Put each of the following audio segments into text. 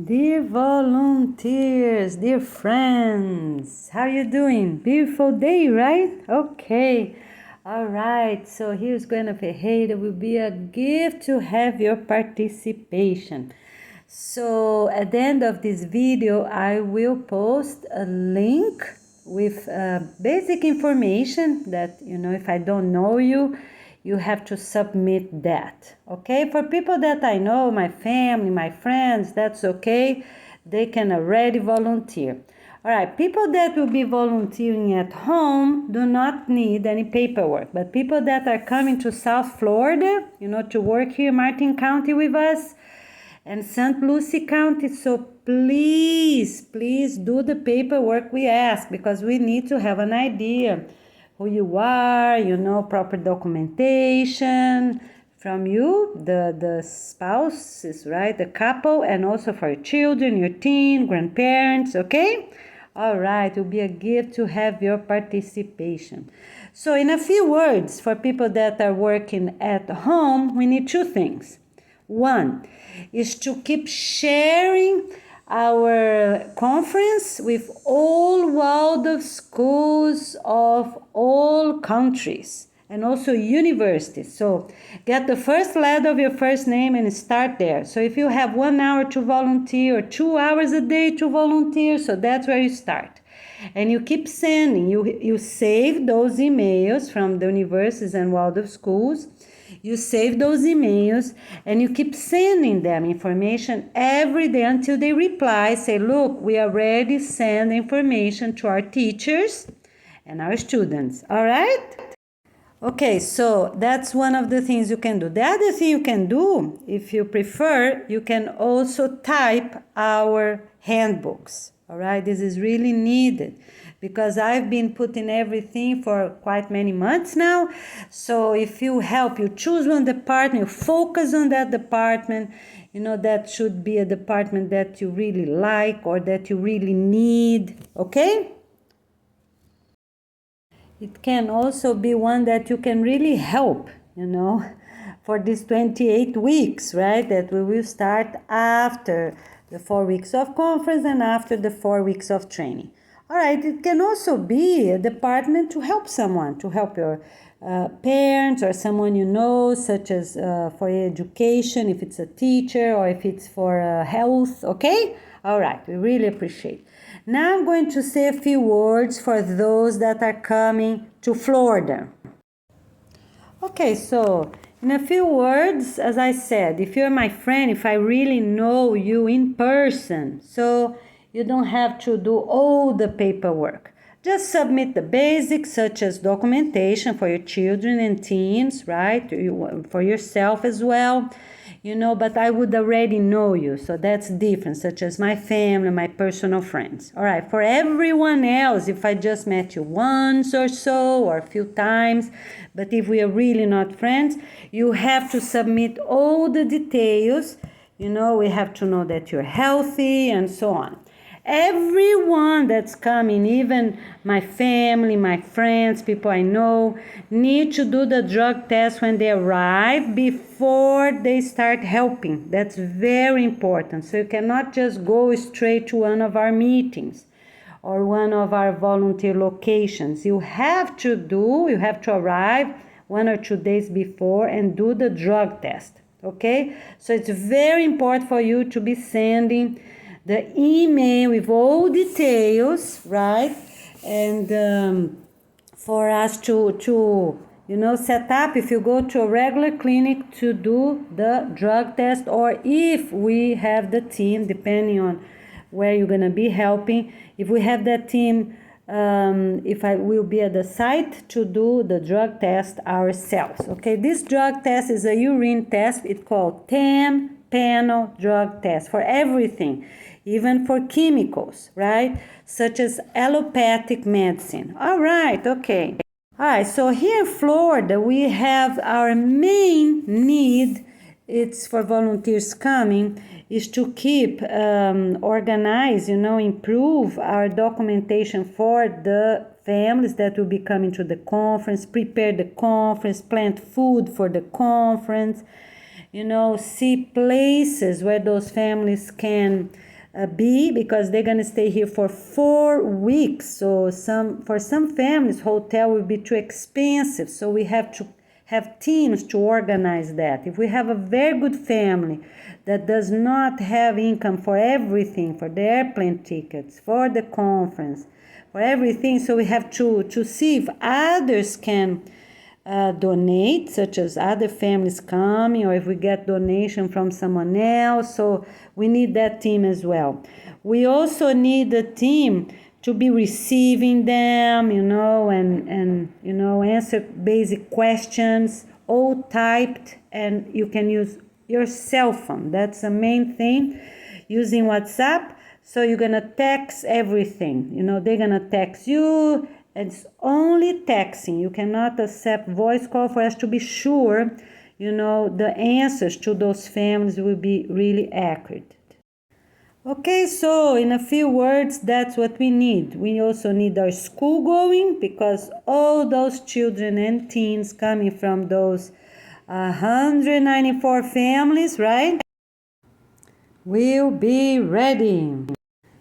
Dear volunteers, dear friends, how you doing? Beautiful day, right? Okay. All right. So here's Gwen Ferreira. It will be a gift to have your participation. So at the end of this video, I will post a link with basic information that, if I don't know you, you have to submit that. Okay, for people that I know, my family, my friends, that's okay. They can already volunteer. All right, people that will be volunteering at home do not need any paperwork, but people that are coming to South Florida, to work here in Martin County with us and St. Lucie County, so please do the paperwork we ask, because we need to have an idea who you are, proper documentation from you, the spouses, right, the couple, and also for your children, your teen, grandparents, okay? All right, it will be a gift to have your participation. So in a few words, for people that are working at home, we need two things. One is to keep sharing our conference with all Waldorf schools of all countries and also universities. So get the first letter of your first name and start there. So if you have 1 hour to volunteer or 2 hours a day to volunteer, so that's where you start. And you keep sending, you save those emails from the universities and Waldorf schools. You save those emails and you keep sending them information every day until they reply, say, look, we already send information to our teachers and our students. All right? Okay, so that's one of the things you can do. The other thing you can do, if you prefer, you can also type our handbooks. All right, this is really needed because I've been putting everything for quite many months now. So if you choose one department, you focus on that department, that should be a department that you really like or that you really need, okay? It can also be one that you can really help, for these 28 weeks, right? That we will start after the 4 weeks of conference and after the 4 weeks of training. All right, it can also be a department to help someone, to help your parents or someone you know, such as for education, if it's a teacher or if it's for health, okay? All right, we really appreciate. Now I'm going to say a few words for those that are coming to Florida. Okay, so in a few words, as I said, if you're my friend, if I really know you in person, so you don't have to do all the paperwork. Just submit the basics such as documentation for your children and teens, right? For yourself as well. But I would already know you, so that's different, such as my family, my personal friends. All right, for everyone else, if I just met you once or so, or a few times, but if we are really not friends, you have to submit all the details. We have to know that you're healthy and so on. Everyone that's coming, even my family, my friends, people I know, need to do the drug test when they arrive before they start helping. That's very important. So you cannot just go straight to one of our meetings or one of our volunteer locations. You have to arrive 1 or 2 days before and do the drug test. Okay? So it's very important for you to be sending the email with all details, right? And for us to set up, if you go to a regular clinic to do the drug test, or if we have the team, depending on where you're going to be helping, if we have that team, if I will be at the site to do the drug test ourselves. Okay, this drug test is a urine test. It's called 10-panel drug test for everything, even for chemicals, right? Such as allopathic medicine. All right, okay. All right, so here in Florida, we have our main need, it's for volunteers coming, is to keep organize, improve our documentation for the families that will be coming to the conference, prepare the conference, plant food for the conference, see places where those families can be, because they're going to stay here for 4 weeks. So for some families, hotel will be too expensive. So we have to have teams to organize that. If we have a very good family that does not have income for everything, for the airplane tickets, for the conference, for everything, so we have to see if others can donate, such as other families coming, or if we get donation from someone else. So we need that team as well. We also need a team to be receiving them, and answer basic questions, all typed, and you can use your cell phone. That's the main thing, using WhatsApp. So you're gonna text everything. They're gonna text you. It's only texting. You cannot accept voice call, for us to be sure, the answers to those families will be really accurate. Okay, so in a few words, that's what we need. We also need our school going, because all those children and teens coming from those 194 families, right, will be ready.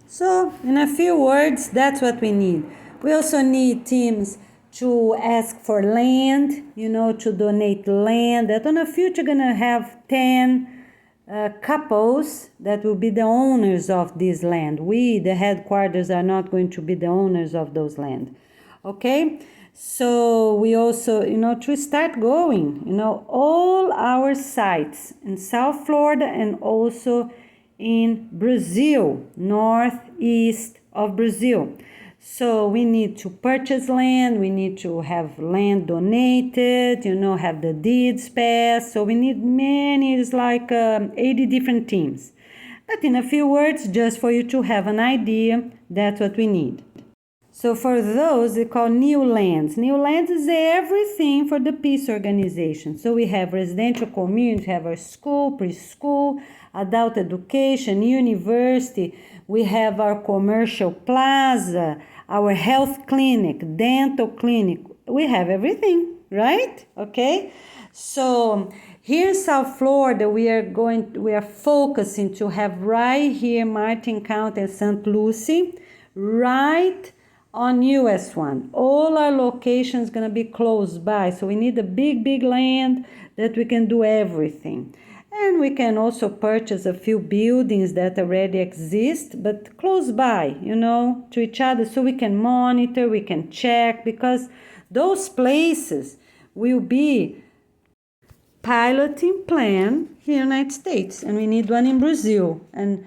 So in a few words, that's what we need. We also need teams to ask for land, to donate land. That in the future gonna have 10 couples that will be the owners of this land. We, the headquarters, are not going to be the owners of those land. Okay? So we also, to start going, all our sites in South Florida and also in Brazil, northeast of Brazil. So we need to purchase land, we need to have land donated, have the deeds passed. So we need many, it's like 80 different teams. But in a few words, just for you to have an idea, that's what we need. So for those, they call new lands. New lands is everything for the peace organization. So we have residential community, have our school, preschool, adult education, university. We have our commercial plaza, our health clinic, dental clinic. We have everything, right? Okay. So here in South Florida, we are focusing to have right here, Martin County and St. Lucie, right on US 1. All our locations going to be close by. So we need a big land that we can do everything. And we can also purchase a few buildings that already exist, but close by, to each other, so we can monitor, we can check, because those places will be piloting plan here in the United States, and we need one in Brazil. And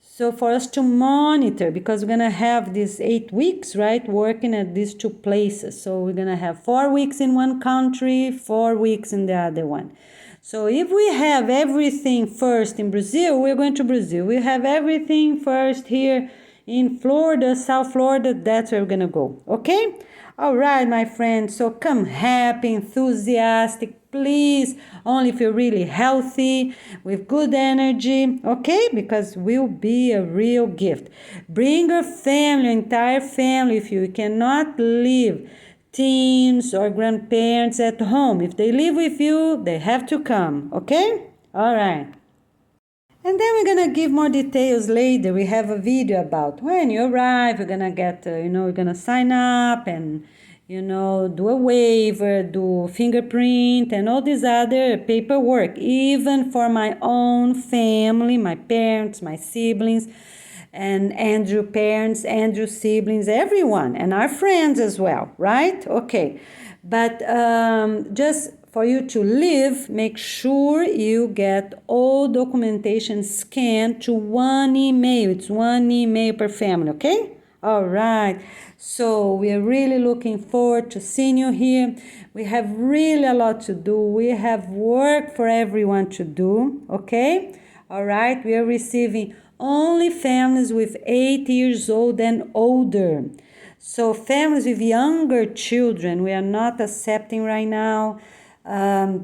so for us to monitor, because we're going to have these 8 weeks, right, working at these 2 places. So we're going to have 4 weeks in one country, 4 weeks in the other one. So if we have everything first in Brazil, we're going to Brazil. We have everything first here in Florida, South Florida, that's where we're going to go. Okay? All right, my friends. So come happy, enthusiastic, please. Only if you're really healthy, with good energy. Okay? Because we'll be a real gift. Bring your family, entire family, if you cannot leave teens or grandparents at home. If they live with you, they have to come, okay? All right. And then we're going to give more details later. We have a video about when you arrive, you're going to get, you're going to sign up and, do a waiver, do fingerprint and all this other paperwork, even for my own family, my parents, my siblings, and Andrew parents, Andrew siblings, everyone, and our friends as well, right? Okay, but just for you to live, make sure you get all documentation scanned to one email. It's one email per family, okay? All right, so we are really looking forward to seeing you here. We have really a lot to do. We have work for everyone to do, okay? All right, we are receiving only families with 8 years old and older. So families with younger children, we are not accepting right now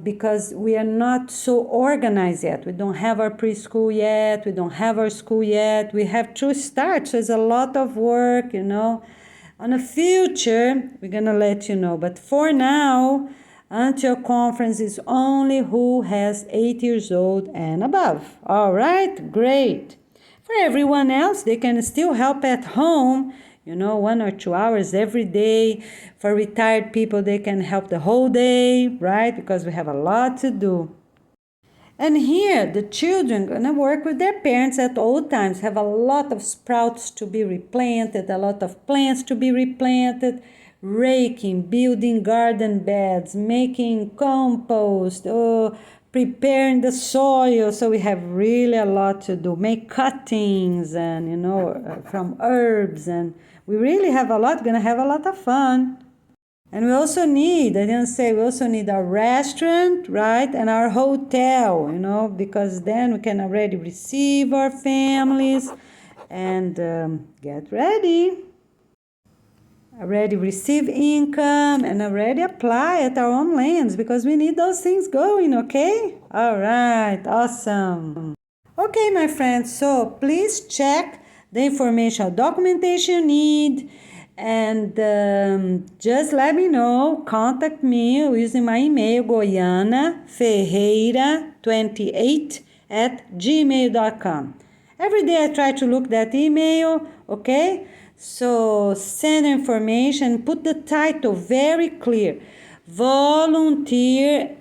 because we are not so organized yet. We don't have our preschool yet. We don't have our school yet. We have to start. So it's a lot of work, On the future, we're going to let you know. But for now, until conference is only who has 8 years old and above. All right, great. For everyone else, they can still help at home, 1 or 2 hours every day. For retired people, they can help the whole day, right? Because we have a lot to do. And here, the children gonna work with their parents at all times, have a lot of sprouts to be replanted, a lot of plants to be replanted, raking, building garden beds, making compost, preparing the soil. So we have really a lot to do. Make cuttings and, from herbs. And we really have a lot, gonna have a lot of fun. And we also need, I didn't say, we also need our restaurant, right? And our hotel, because then we can already receive our families and get ready. Already receive income and already apply at our own lands because we need those things going, okay? All right, awesome. Okay, my friends, so please check the information, documentation you need. And just let me know, contact me using my email, goianaferreira28@gmail.com. Every day I try to look that email, okay? So send information, put the title very clear. Volunteering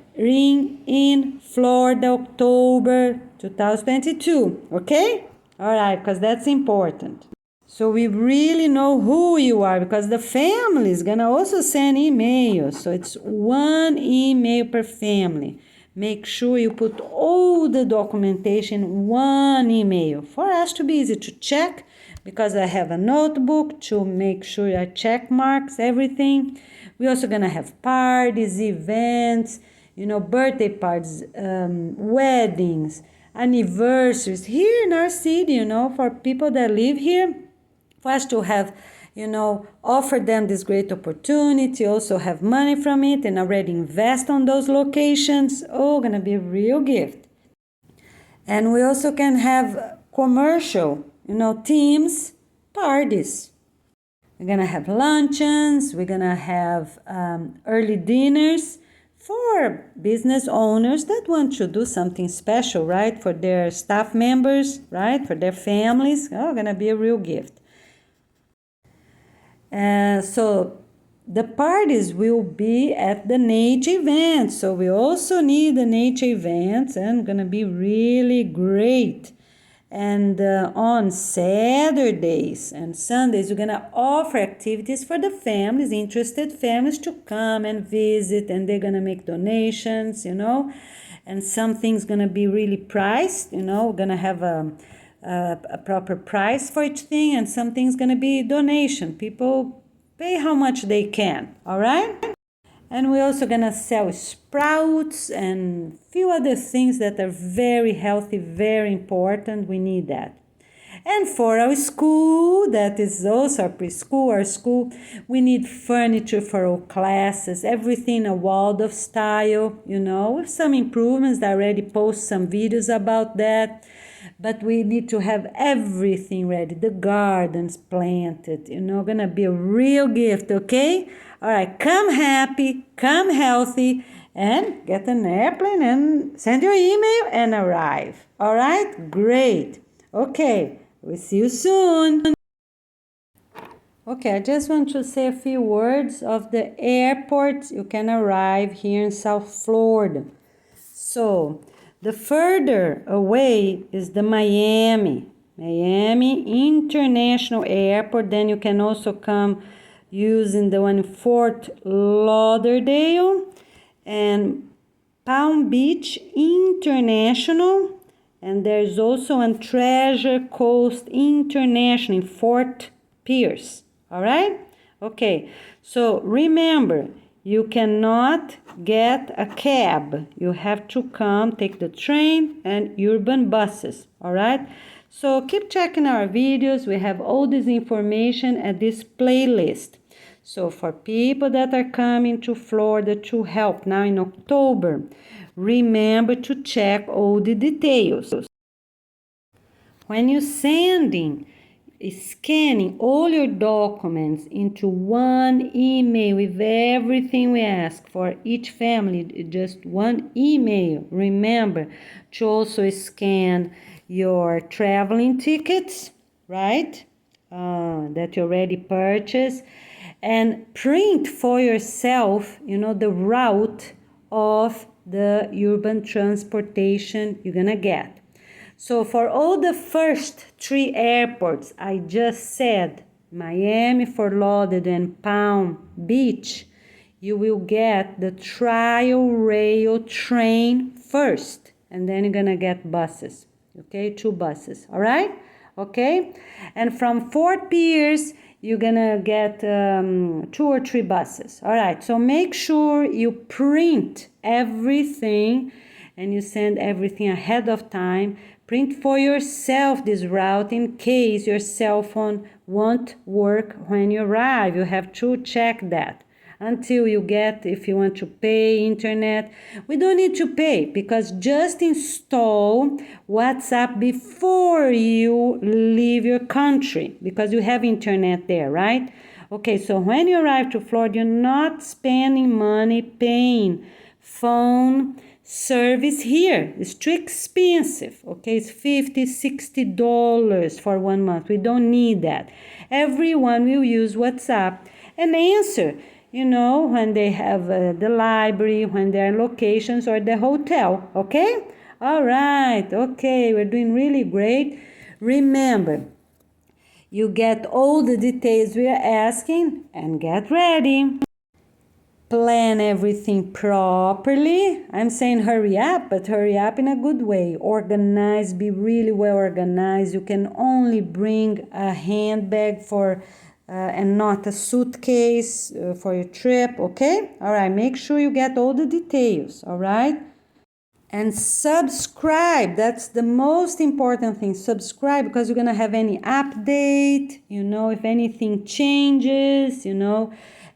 in Florida, October 2022, okay? All right, because that's important. So we really know who you are because the family is going to also send emails. So it's one email per family. Make sure you put all the documentation in one email for us to be easy to check because I have a notebook to make sure I check marks everything. We're also going to have parties, events, birthday parties, weddings, anniversaries here in our city, for people that live here. For us to have, offer them this great opportunity, also have money from it and already invest on those locations. Oh, gonna be a real gift. And we also can have commercial, teams, parties. We're gonna have luncheons, we're gonna have early dinners for business owners that want to do something special, right? For their staff members, right? For their families. Oh, gonna be a real gift. So the parties will be at the nature events. So we also need the nature events and gonna be really great. And on Saturdays and Sundays, we're gonna offer activities for the families, interested families to come and visit, and they're gonna make donations, and something's gonna be really priced, we're gonna have a proper price for each thing, and something's going to be donation. People pay how much they can, all right? And we're also going to sell sprouts and few other things that are very healthy, very important. We need that. And for our school, that is also our preschool, our school, we need furniture for all classes, everything a Waldorf style, with some improvements. I already post some videos about that. But we need to have everything ready, the gardens planted, gonna be a real gift, okay? All right, come happy, come healthy, and get an airplane and send your email and arrive. All right, great. Okay, we'll see you soon. Okay, I just want to say a few words of the airport you can arrive here in South Florida. So, the further away is the Miami International Airport. Then you can also come using the one in Fort Lauderdale and Palm Beach International. And there's also a Treasure Coast International in Fort Pierce. All right? Okay, so remember, you cannot get a cab. You have to come, take the train and urban buses, all right? So keep checking our videos. We have all this information at this playlist. So for people that are coming to Florida to help now in October, remember to check all the details. When you're sending scanning all your documents into one email with everything we ask for each family, just one email. Remember to also scan your traveling tickets, right? That you already purchased, and print for yourself, the route of the urban transportation you're gonna get. So for all the first 3 airports I just said, Miami, Fort Lauderdale, and Palm Beach, you will get the trial rail train first, and then you're gonna get buses, okay? 2 buses, all right? Okay? And from Fort Pierce, you're gonna get 2 or 3 buses, all right? So make sure you print everything and you send everything ahead of time. Print for yourself this route in case your cell phone won't work when you arrive. You have to check that until you get, if you want to pay internet. We don't need to pay because just install WhatsApp before you leave your country because you have internet there, right? Okay, so when you arrive to Florida, you're not spending money paying phone service here. It's too expensive, okay? It's $50-$60 for 1 month. We don't need that. Everyone will use WhatsApp and answer, when they have the library, when there are locations or the hotel, okay? All right, okay, we're doing really great. Remember, you get all the details we are asking and get ready. Plan everything properly. I'm saying hurry up, but hurry up in a good way. Organize, be really well organized. You can only bring a handbag and not a suitcase for your trip, okay? All right, make sure you get all the details, all right? And subscribe, that's the most important thing. Subscribe because you're gonna have any update, if anything changes,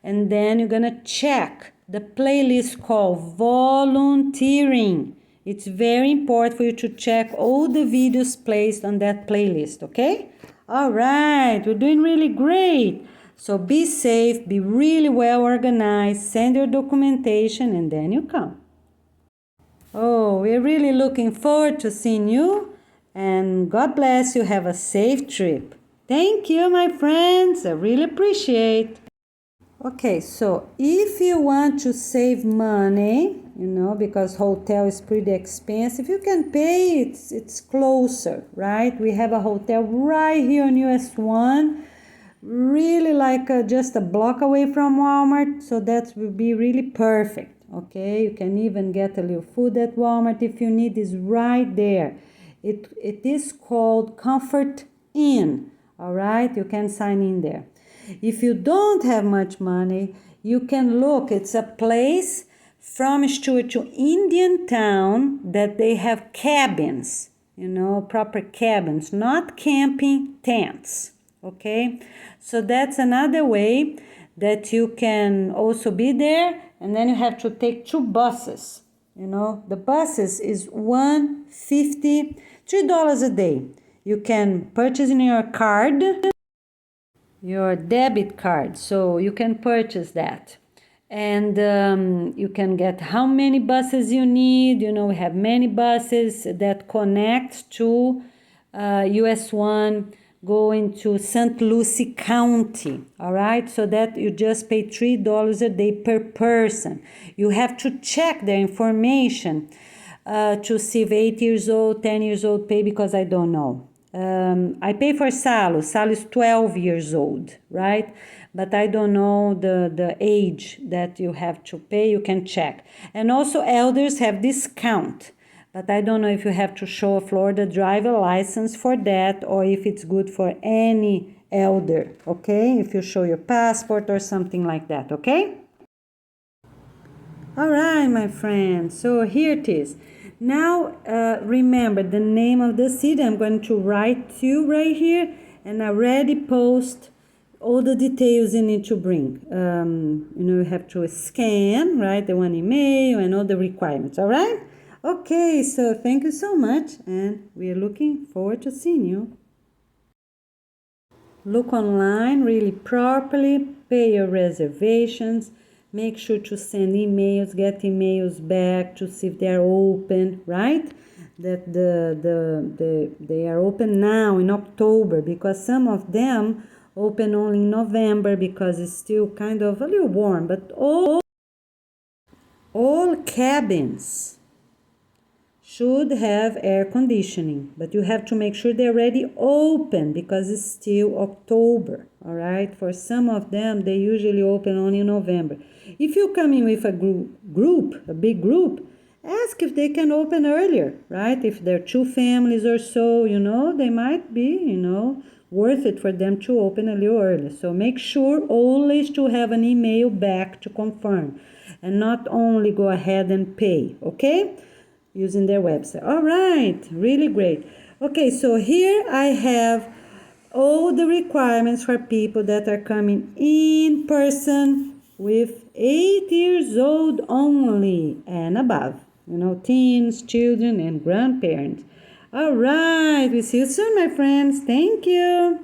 and then you're gonna check the playlist called volunteering. It's very important for you to check all the videos placed on that playlist, okay? All right, we're doing really great. So be safe, be really well organized, send your documentation, and then you come. Oh, we're really looking forward to seeing you, and God bless you. Have a safe trip. Thank you, my friends. I really appreciate. Okay, so if you want to save money, because hotel is pretty expensive, you can pay, it's closer, right? We have a hotel right here on US 1, really like just a block away from Walmart, so that will be really perfect, okay? You can even get a little food at Walmart if you need, is right there. It is called Comfort Inn, all right? You can sign in there. If you don't have much money, you can look. It's a place from Stuart to Indian Town that they have cabins, proper cabins, not camping tents, okay? So that's another way that you can also be there, and then you have to take 2 buses. The buses is $1.50, $3 a day. You can purchase in your card, your debit card, so you can purchase that, and you can get how many buses you need. We have many buses that connect to US 1 going to St. Lucie County, all right? So that you just pay $3 a day per person. You have to check the information to see if 8 years old, 10 years old pay, because I don't know. I pay for Salo. Salo is 12 years old, right? But I don't know the age that you have to pay. You can check. And also elders have discount. But I don't know if you have to show a Florida driver license for that or if it's good for any elder, okay? If you show your passport or something like that, okay? All right, my friends. So here it is. Now, remember the name of the city. I'm going to write to you right here, and I already post all the details you need to bring. You have to scan, right, the one email and all the requirements, all right? Okay, so thank you so much, and we are looking forward to seeing you. Look online really properly, pay your reservations, make sure to send emails, get emails back to see if they're open, right? That they are open now in October, because some of them open only in November because it's still kind of a little warm, but all cabins should have air conditioning, but you have to make sure they're already open because it's still October. All right, for some of them they usually open only in November. If you come in with a a big group, ask if they can open earlier, right? If they're 2 families or so, they might be, worth it for them to open a little early. So make sure always to have an email back to confirm, and not only go ahead and pay, okay? Using their website. All right, really great. Okay, so here I have all the requirements for people that are coming in person with 8 years old only and above. Teens, children, and grandparents. All right, we'll see you soon, my friends. Thank you.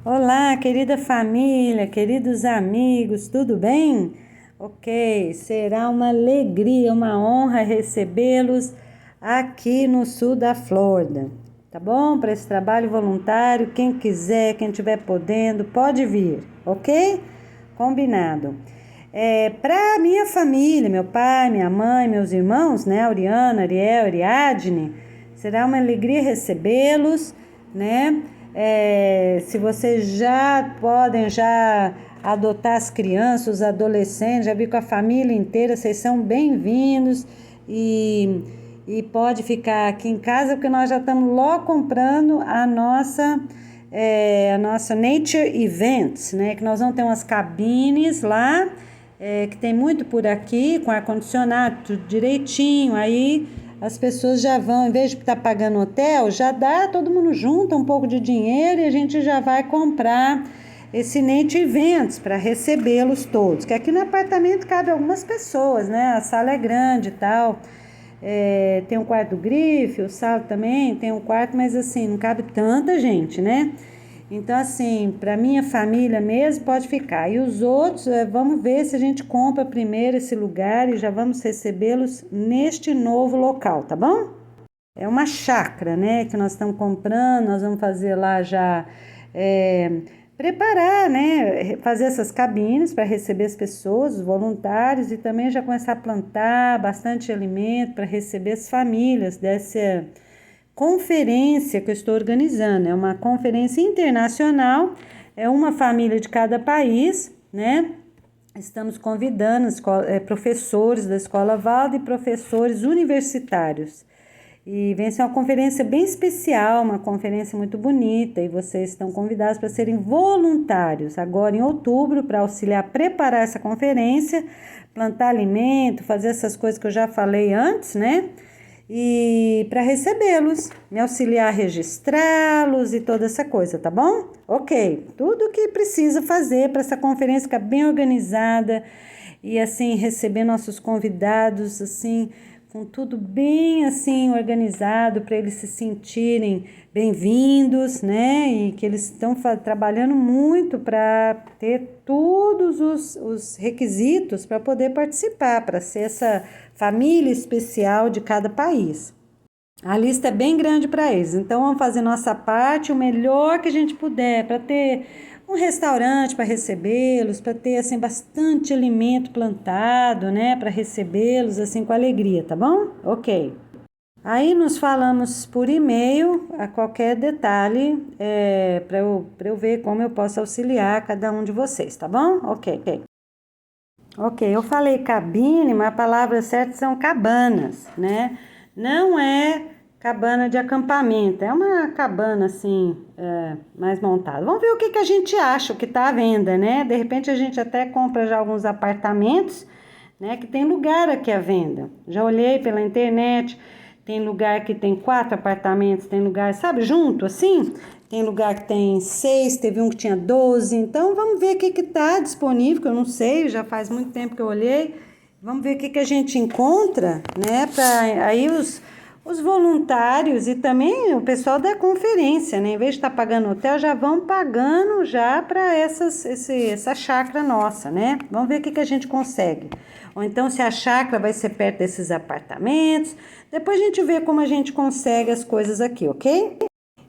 Olá, querida família, queridos amigos, tudo bem? Ok, será uma alegria, uma honra recebê-los aqui no sul da Flórida, tá bom? Para esse trabalho voluntário, quem quiser, quem estiver podendo, pode vir, ok? Combinado. Para minha família, meu pai, minha mãe, meus irmãos, né? Auriana, Ariel, Ariadne, será uma alegria recebê-los, né? Se vocês já podem adotar as crianças, os adolescentes, já vi com a família inteira, vocês são bem-vindos e pode ficar aqui em casa, porque nós já estamos logo comprando a nossa Nature Events, né? Que nós vamos ter umas cabines lá, que tem muito por aqui, com ar-condicionado, tudo direitinho, aí as pessoas já vão, em vez de estar pagando hotel, já dá, todo mundo junta um pouco de dinheiro e a gente já vai comprar esse Nature Events para recebê-los todos, que aqui no apartamento cabe algumas pessoas, né? A sala é grande e tal, tem um quarto do grife, o sala também tem um quarto, mas assim, não cabe tanta gente, né? Então, assim, para minha família mesmo, pode ficar. E os outros, vamos ver se a gente compra primeiro esse lugar e já vamos recebê-los neste novo local, tá bom? É uma chácara, né, que nós estamos comprando, nós vamos fazer lá já, preparar, né, fazer essas cabines para receber as pessoas, os voluntários, e também já começar a plantar bastante alimento para receber as famílias dessa conferência que eu estou organizando. É uma conferência internacional, é uma família de cada país, né? Estamos convidando professores da Escola Valda e professores universitários. E vem ser uma conferência bem especial, uma conferência muito bonita, e vocês estão convidados para serem voluntários agora em outubro para auxiliar a preparar essa conferência, plantar alimento, fazer essas coisas que eu já falei antes, né? E para recebê-los, me auxiliar a registrá-los e toda essa coisa, tá bom? Ok, tudo que precisa fazer para essa conferência ficar bem organizada e assim receber nossos convidados assim com tudo bem assim organizado para eles se sentirem bem-vindos, né? E que eles estão trabalhando muito para ter todos os requisitos para poder participar, para ser essa família especial de cada país. A lista é bem grande para eles, então vamos fazer nossa parte, o melhor que a gente puder, para ter um restaurante para recebê-los, para ter assim bastante alimento plantado, né, para recebê-los assim com alegria, tá bom? Ok. Aí nos falamos por e-mail a qualquer detalhe, para eu ver como eu posso auxiliar cada um de vocês, tá bom? Ok. Ok, eu falei cabine, mas a palavra certa são cabanas, né? Não é cabana de acampamento, é uma cabana assim, mais montada. Vamos ver o que a gente acha, o que está à venda, né? De repente a gente até compra já alguns apartamentos, né? Que tem lugar aqui à venda. Já olhei pela internet, tem lugar que tem 4 apartamentos, tem lugar, sabe, junto assim? Tem lugar que tem 6, teve um que tinha 12. Então, vamos ver o que está disponível, que eu não sei, já faz muito tempo que eu olhei. Vamos ver o que a gente encontra, né? Para aí os voluntários e também o pessoal da conferência, né? Em vez de estar pagando hotel, já vão pagando já para essa chácara nossa, né? Vamos ver o que a gente consegue. Ou então se a chácara vai ser perto desses apartamentos. Depois a gente vê como a gente consegue as coisas aqui, ok?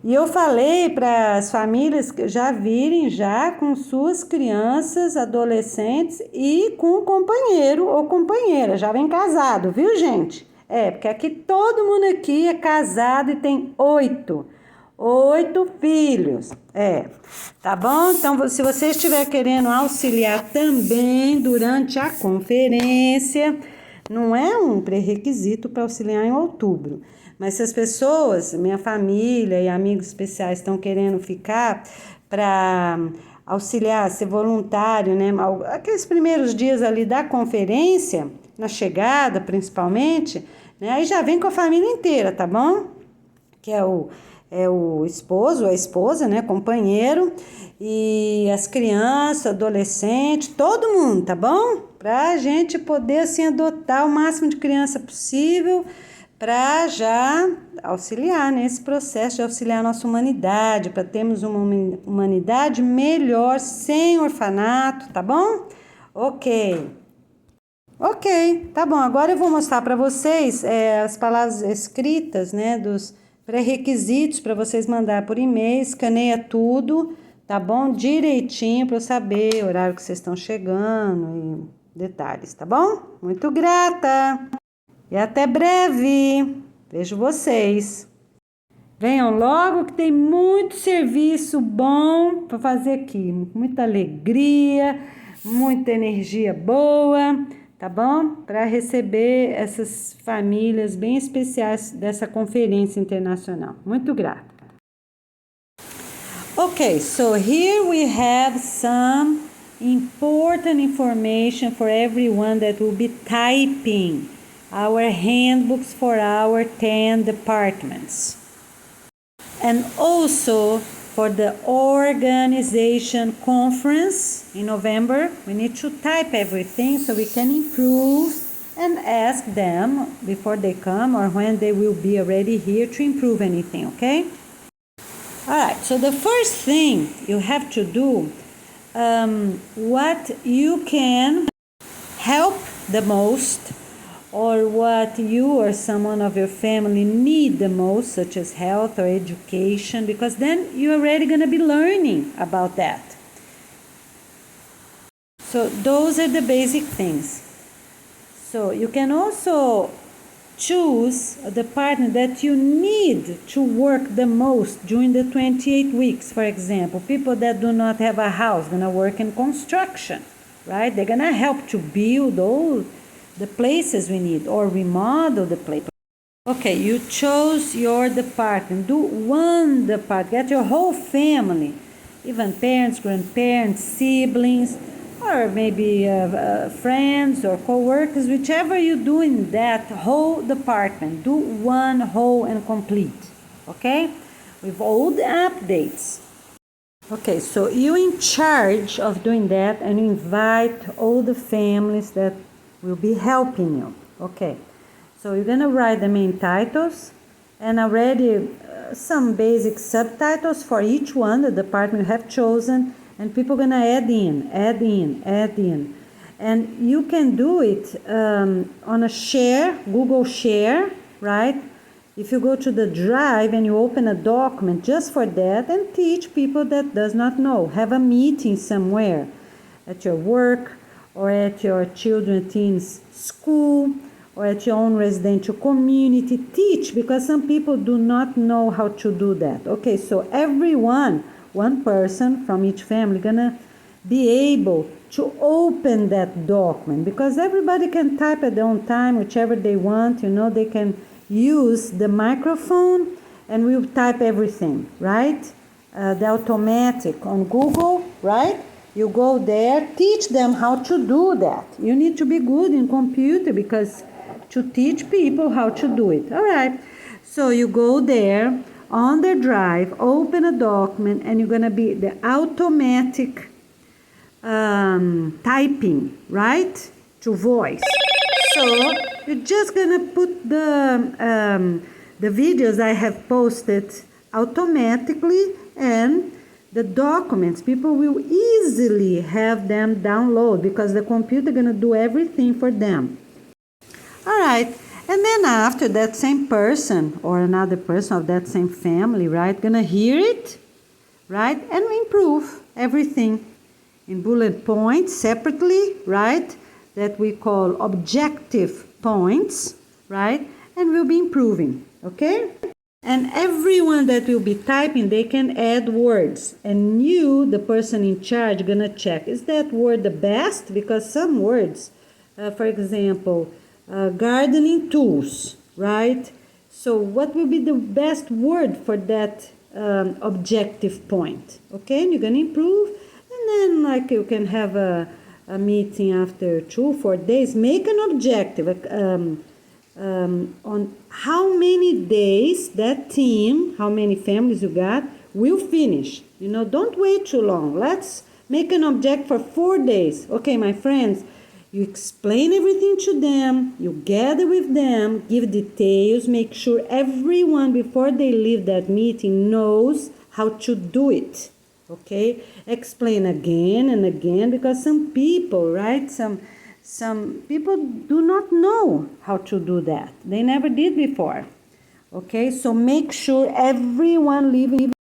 E eu falei para as famílias já virem já com suas crianças, adolescentes e com companheiro ou companheira, já vem casado, viu, gente? Porque aqui todo mundo aqui é casado e tem 8 filhos. Tá bom? Então, se você estiver querendo auxiliar também durante a conferência, não é um pré-requisito para auxiliar em outubro. Mas se as pessoas, minha família e amigos especiais estão querendo ficar para auxiliar, ser voluntário, né? Aqueles primeiros dias ali da conferência, na chegada principalmente, né? Aí já vem com a família inteira, tá bom? Que é o esposo, a esposa, né? Companheiro e as crianças, adolescentes, todo mundo, tá bom? Pra gente poder, assim, adotar o máximo de criança possível para já auxiliar nesse processo de auxiliar a nossa humanidade, para termos uma humanidade melhor, sem orfanato, tá bom? Ok, tá bom. Agora eu vou mostrar para vocês as palavras escritas, né, dos pré-requisitos para vocês mandar por e-mail, escaneia tudo, tá bom? Direitinho para eu saber o horário que vocês estão chegando e detalhes, tá bom? Muito grata! E até breve. Vejo vocês. Venham logo que tem muito serviço bom para fazer aqui. Muita alegria, muita energia boa, tá bom? Para receber essas famílias bem especiais dessa conferência internacional. Muito grata. Okay, so here we have some important information for everyone that will be typing our handbooks for our 10 departments. And also for the organization conference in November, we need to type everything so we can improve and ask them before they come or when they will be already here to improve anything, okay? All right, so the first thing you have to do, what you can help the most or what you or someone of your family need the most, such as health or education, because then you're already going to be learning about that. So those are the basic things. So you can also choose the partner that you need to work the most during the 28 weeks. For example, people that do not have a house, going to work in construction, right? They're going to help to build all the places we need or remodel the place. Okay, you chose your department. Do one department. Get your whole family, even parents, grandparents, siblings, or maybe friends or co-workers, whichever you do in that whole department. Do one whole and complete, okay? With all the updates. Okay, so you're in charge of doing that and you invite all the families that will be helping you. Okay, so you're gonna write the main titles and already some basic subtitles for each one the department have chosen, and people are gonna add in, and you can do it on a share, Google Share, right? If you go to the Drive and you open a document just for that and teach people that does not know, have a meeting somewhere at your work or at your children teens school or at your own residential community, teach, because some people do not know how to do that. Okay, so everyone, one person from each family gonna be able to open that document, because everybody can type at their own time, whichever they want, they can use the microphone and we'll type everything, right? The automatic on Google, right? You go there, teach them how to do that. You need to be good in computer because to teach people how to do it. All right. So you go there on the drive, open a document, and you're going to be the automatic typing, right? To voice. So you're just going to put the videos I have posted automatically, and the documents, people will easily have them download because the computer going to do everything for them. All right, and then after, that same person or another person of that same family, right, going to hear it, right, and improve everything in bullet points separately, right, that we call objective points, right, and we'll be improving, okay? And everyone that will be typing, they can add words. And you, the person in charge, gonna check, is that word the best? Because some words, for example, gardening tools, right? So what will be the best word for that objective point? Okay, and you're gonna improve. And then like you can have a meeting after 2-4 days. Make an objective. On how many days that team, how many families you got, will finish. You know, don't wait too long. Let's make an object for 4 days. Okay, my friends, you explain everything to them, you gather with them, give details, make sure everyone before they leave that meeting knows how to do it. Okay, explain again and again, because some people, right, some people do not know how to do that. They never did before. Okay, so make sure everyone leaving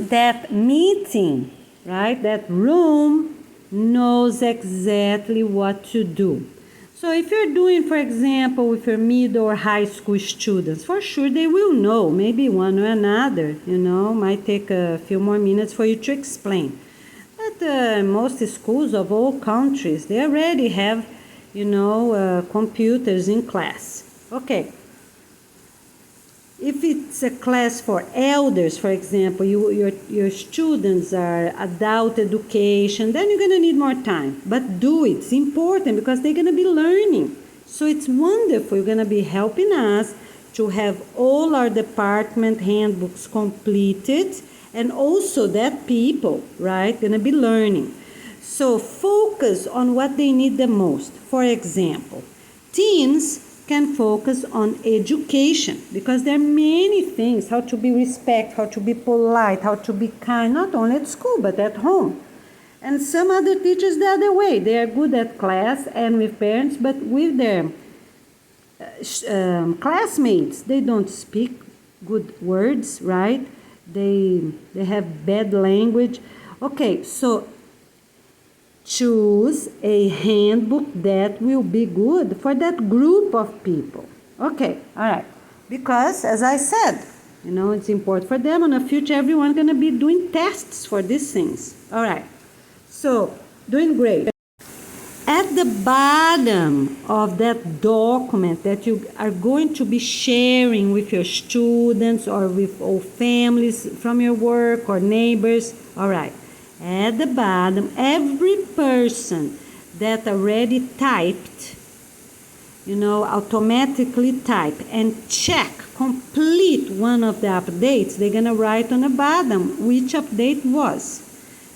that meeting, right, that room, knows exactly what to do. So if you're doing, for example, with your middle or high school students, for sure they will know, maybe one or another, you know, might take a few more minutes for you to explain. But most schools of all countries, they already have, you know, computers in class. Okay. If it's a class for elders, for example, your students are adult education, then you're going to need more time. But do it. It's important because they're going to be learning. So it's wonderful. You're going to be helping us to have all our department handbooks completed, and also that people, right, going to be learning. So focus on what they need the most. For example, teens can focus on education because there are many things, how to be respectful, how to be polite, how to be kind, not only at school but at home. And some other teachers the other way, they are good at class and with parents, but with their classmates, they don't speak good words, right? They have bad language. Okay, so choose a handbook that will be good for that group of people. Okay, all right. Because, as I said, you know, it's important for them. In the future, everyone's going to be doing tests for these things. All right. So, doing great. At the bottom of that document that you are going to be sharing with your students or with all families from your work or neighbors, all right. At the bottom, every person that already typed, you know, automatically type and check, complete one of the updates, they're going to write on the bottom which update was.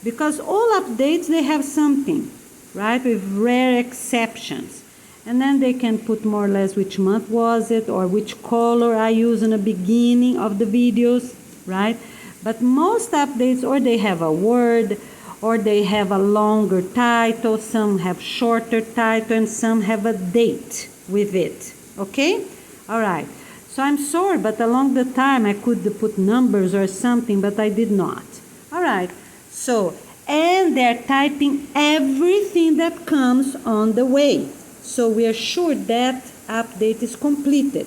Because all updates, they have something, right, with rare exceptions. And then they can put more or less which month was it or which color I use in the beginning of the videos, right? But most updates, or they have a word, or they have a longer title, some have shorter title, and some have a date with it. Okay? All right. So I'm sorry, but along the time I could put numbers or something, but I did not. All right. So, and they're typing everything that comes on the way. So we are sure that update is completed.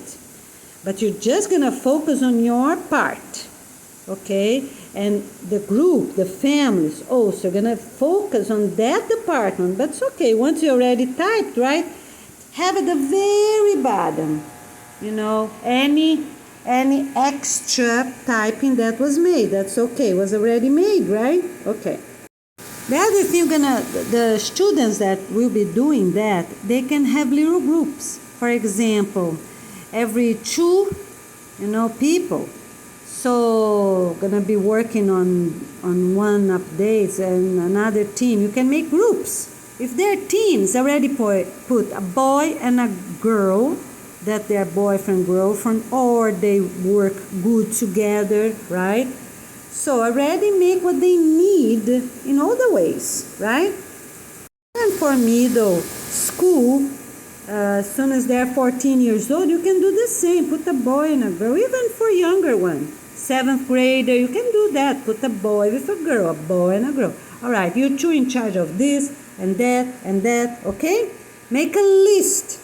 But you're just going to focus on your part. Okay, and the group, the families also going to focus on that department. But it's okay, once you already typed, right, have at the very bottom, you know, any extra typing that was made. That's okay, was already made, right? Okay, The other thing, the students that will be doing that, they can have little groups. For example, every two, people. So gonna be working on one updates and another team. You can make groups. If their teams already put a boy and a girl, that they're boyfriend, girlfriend, or they work good together, right? So already make what they need in all the ways, right? And for middle school, as soon as they're 14 years old, you can do the same. Put a boy and a girl, even for younger one. 7th grader, you can do that. Put a boy with a girl, a boy and a girl. All right, you two in charge of this and that, okay? Make a list.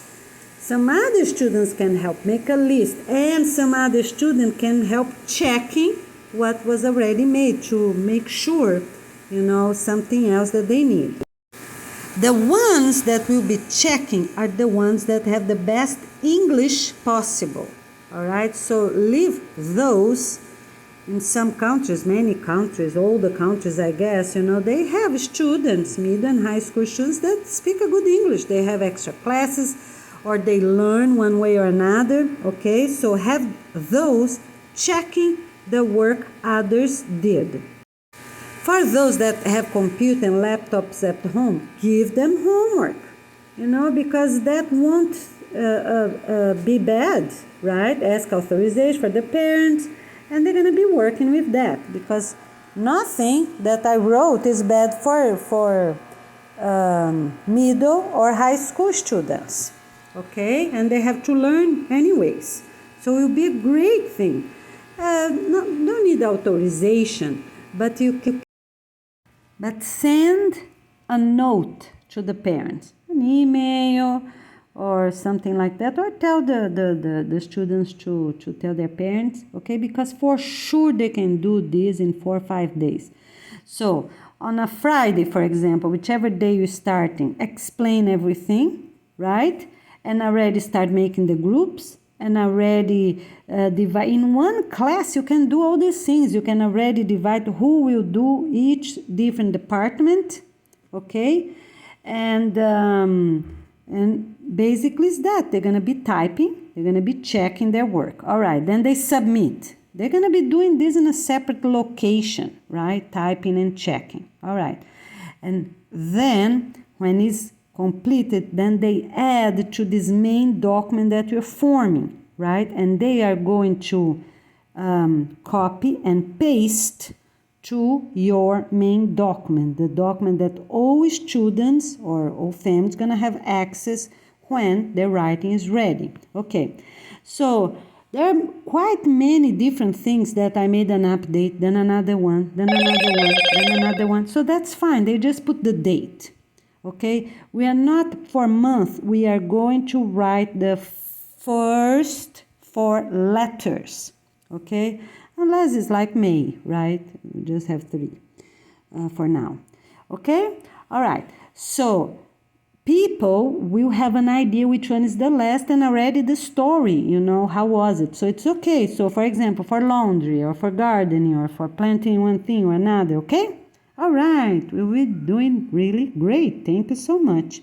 Some other students can help make a list, and some other student can help checking what was already made to make sure, something else that they need. The ones that will be checking are the ones that have the best English possible. All right, so leave those. In some countries, many countries, all the countries, I guess, they have students, middle and high school students that speak a good English. They have extra classes or they learn one way or another, okay? So have those checking the work others did. For those that have computer and laptops at home, give them homework, because that won't be bad, right? Ask authorization for the parents, and they're going to be working with that, because nothing that I wrote is bad for middle or high school students, okay? And they have to learn anyways. So it will be a great thing. Don't need authorization, but but send a note to the parents, an email or something like that, or tell the students to tell their parents, okay? Because for sure they can do this in 4 or 5 days. So on a Friday, for example, whichever day you're starting, explain everything, right? And already start making the groups, and already divide. In one class, you can do all these things. You can already divide who will do each different department, okay? And basically it's that. They're going to be typing. They're going to be checking their work. All right, then they submit. They're going to be doing this in a separate location, right? Typing and checking. All right. And then when it's completed, then they add to this main document that you're forming, right? And they are going to copy and paste to your main document, the document that all students or all families going to have access when their writing is ready. Okay, so there are quite many different things that I made an update, then another one, then another one, then another one. So that's fine. They just put the date. Okay, we are not for month. We are going to write the first 4 letters. Okay, unless it's like May, right? We just have 3 for now. Okay, all right. So people will have an idea which one is the last and already the story, how was it? So it's okay. So for example, for laundry or for gardening or for planting one thing or another, okay? All right, we're doing really great. Thank you so much.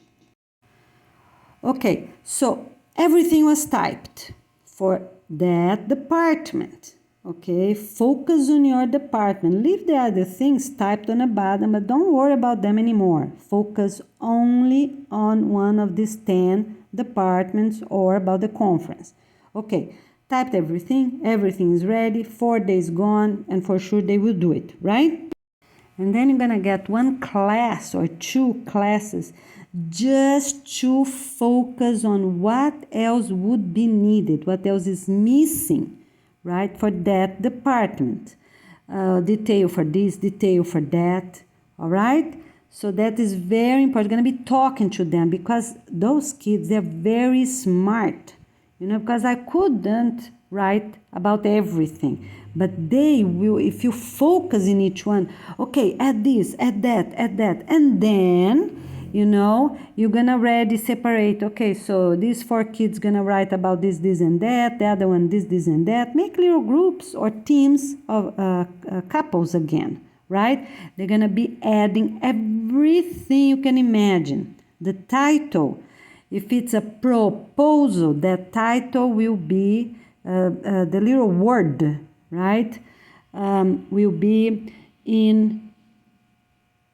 Okay, so everything was typed for that department. Okay, focus on your department. Leave the other things typed on the bottom, but don't worry about them anymore. Focus only on one of these 10 departments or about the conference. Okay, typed everything. Everything is ready. 4 days gone, and for sure they will do it, right? And then you're going to get 1 class or 2 classes just to focus on what else would be needed, what else is missing, right, for that department. Detail for this, detail for that, all right? So that is very important. You're going to be talking to them because those kids, they're very smart, because I couldn't write about everything. But they will, if you focus in each one, okay, add this, add that, and then, you're gonna already separate, okay, so these 4 kids gonna write about this, and that, the other one, this, and that. Make little groups or teams of couples again, right? They're going to be adding everything you can imagine. The title, if it's a proposal, that title will be the little word, right? Will be in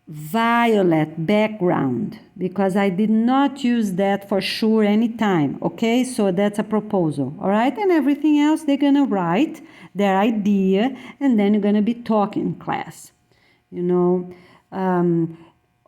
violet background, because I did not use that for sure anytime, okay? So that's a proposal, all right? And everything else, they're gonna write their idea, and then you're gonna be talking in class, you know.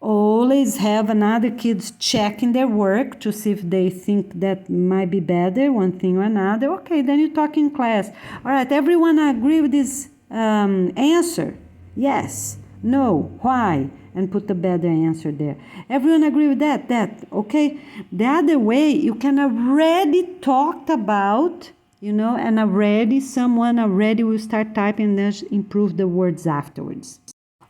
Always have another kids checking their work to see if they think that might be better, one thing or another. Okay, then you talk in class. All right, everyone agree with this answer? Yes, no, why? And put the better answer there. Everyone agree with that, okay? The other way, you can already talked about, you know, and someone already will start typing and then improve the words afterwards.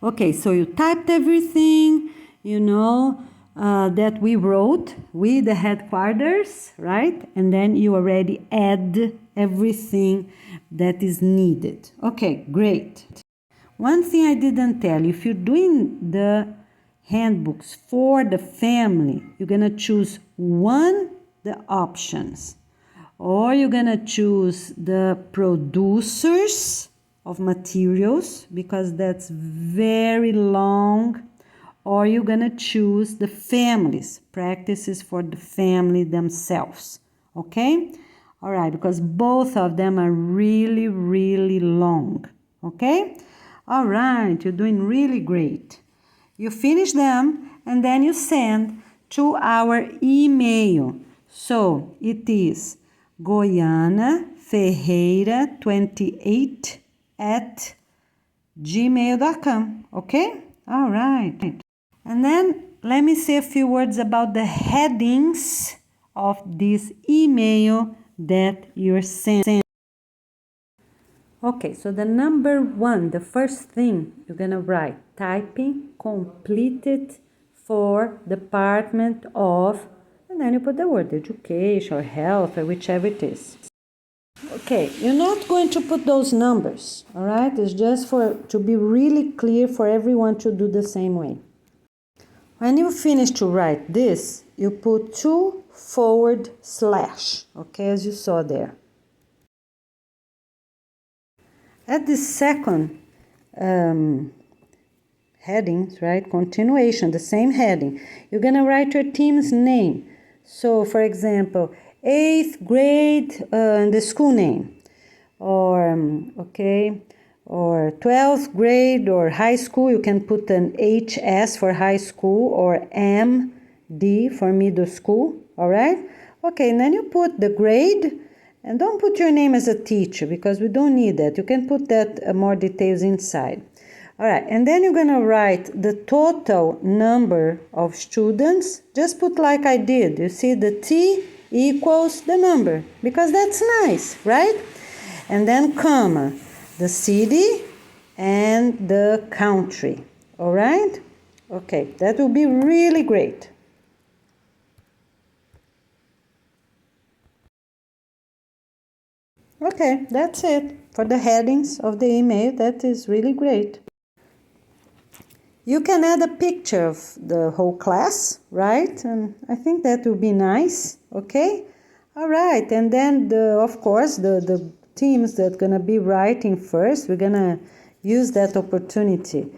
Okay, so you typed everything, you know, that we wrote with the headquarters, right? And then you already add everything that is needed. Okay, great. One thing I didn't tell you, if you're doing the handbooks for the family, you're going to choose the options, or you're going to choose the producers of materials, because that's very long, or you're going to choose the families, practices for the family themselves, okay? All right, because both of them are really, really long, okay? All right, you're doing really great. You finish them and then you send to our email. So it is goianaferreira28@gmail.com, okay? All right. And then let me say a few words about the headings of this email that you're sending. Okay, so the number one, the first thing you're gonna write, typing completed for Department of, and then you put the word education or health or whichever it is. Okay, you're not going to put those numbers, all right? It's just to be really clear for everyone to do the same way. When you finish to write this, you put 2//, okay, as you saw there. At the second headings, right, continuation, the same heading, you're going to write your team's name. So, for example, 8th grade, the school name, or, okay, or 12th grade or high school, you can put an HS for high school or MD for middle school, all right? Okay, and then you put the grade, and don't put your name as a teacher because we don't need that. You can put that more details inside. All right, and then you're going to write the total number of students. Just put like I did. You see the T equals the number because that's nice, right? And then comma, the city and the country. All right? Okay, that will be really great. Okay, that's it for the headings of the email. That is really great. You can add a picture of the whole class, right? And I think that will be nice, okay? All right, and then, of course, the teams that are going to be writing first, we're going to use that opportunity.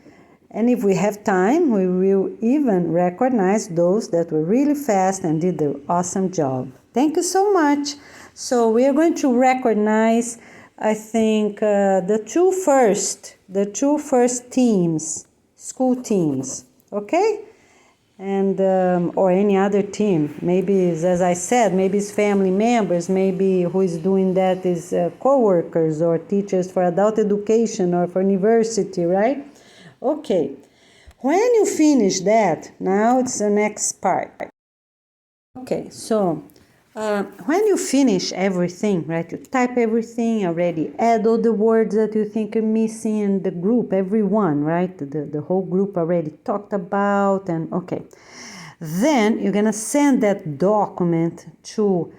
And if we have time, we will even recognize those that were really fast and did the awesome job. Thank you so much. So we are going to recognize, I think, the two first teams, school teams, okay? And or any other team. Maybe, as I said, maybe it's family members, maybe who is doing that is co-workers or teachers for adult education or for university, right? Okay, when you finish that, now it's the next part. Okay, so when you finish everything, right, you type everything, already add all the words that you think are missing in the group, everyone, right, the whole group already talked about, and okay. Then you're gonna send that document to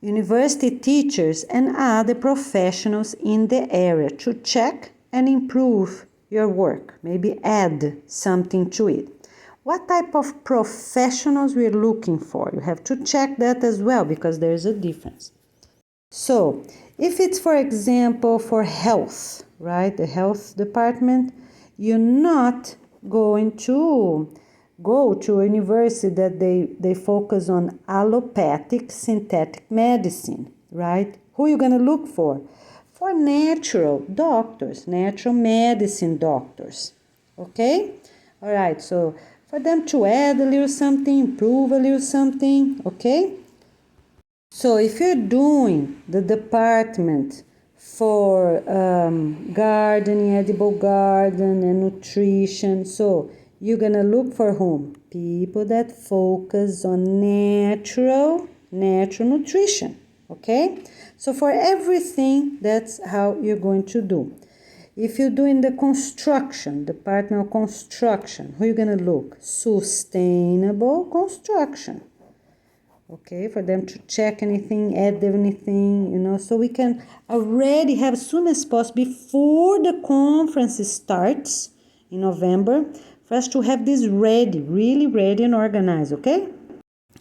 university teachers and other professionals in the area to check and improve your work, maybe add something to it. What type of professionals we're looking for? You have to check that as well because there's a difference. So, if it's, for example, for health, right, the health department, you're not going to go to a university that they focus on allopathic synthetic medicine, right? Who are you going to look for? For natural doctors, natural medicine doctors, okay? All right, so for them to add a little something, improve a little something, okay? So if you're doing the department for gardening, edible garden and nutrition, so you're gonna look for whom? People that focus on natural nutrition, okay? So for everything, that's how you're going to do. If you're doing the construction, department of construction, who are you gonna look? Sustainable construction. Okay, for them to check anything, add anything, so we can already have as soon as possible, before the conference starts in November, for us to have this ready, really ready and organized, okay?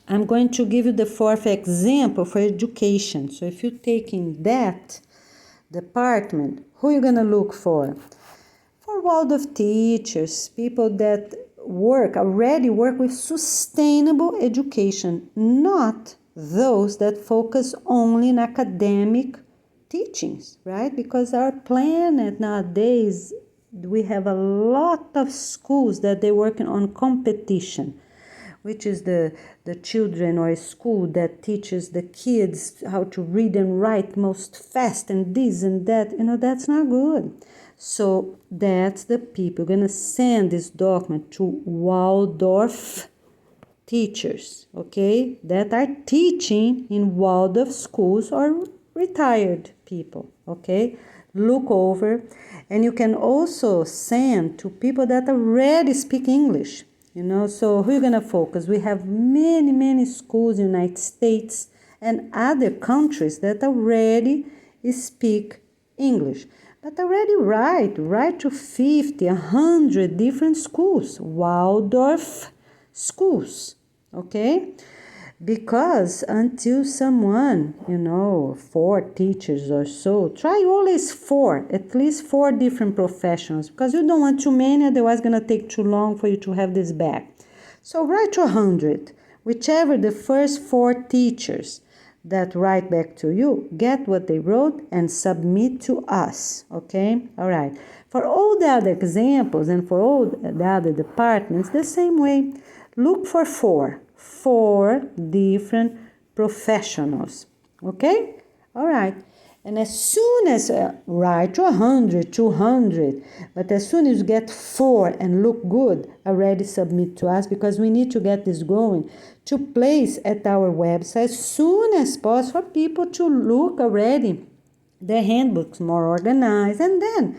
I'm going to give you the fourth example for education. So if you're taking that department, who are you going to look for? For Waldorf teachers, people that already work with sustainable education, not those that focus only in academic teachings, right? Because our planet nowadays, we have a lot of schools that they're working on competition, which is the children or a school that teaches the kids how to read and write most fast and this and that, that's not good. So that's the people. We're going to send this document to Waldorf teachers, okay, that are teaching in Waldorf schools or retired people, okay? Look over, and you can also send to people that already speak English, so who are you going to focus? We have many schools in the United States and other countries that already speak English. But already write to 50, 100 different schools, Waldorf schools, okay? Because until someone, 4 teachers or so, try always 4, at least 4 different professionals, because you don't want too many, otherwise it's going to take too long for you to have this back. So write to 100, whichever the first 4 teachers that write back to you, get what they wrote and submit to us, okay? All right. For all the other examples and for all the other departments, the same way, look for 4 different professionals, okay? All right. And as soon as, write to 100, 200, but as soon as you get 4 and look good, already submit to us, because we need to get this going to place at our website as soon as possible for people to look already the handbooks more organized, and then,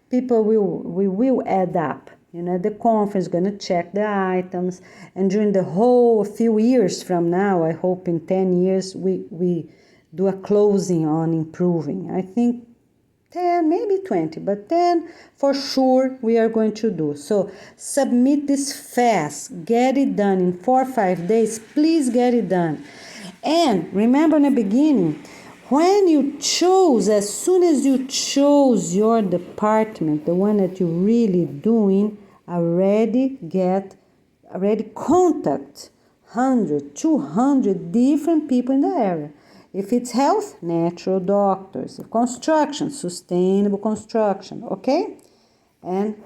people will add up. The conference is going to check the items, and during the whole few years from now, I hope in 10 years, we do a closing on improving. I think 10, maybe 20, but 10 for sure we are going to do. So submit this fast, get it done in 4 or 5 days, please get it done. And remember in the beginning, when you chose, as soon as you chose your department, the one that you're really doing, already contact 100, 200 different people in the area. If it's health, natural doctors. Construction, sustainable construction, okay? And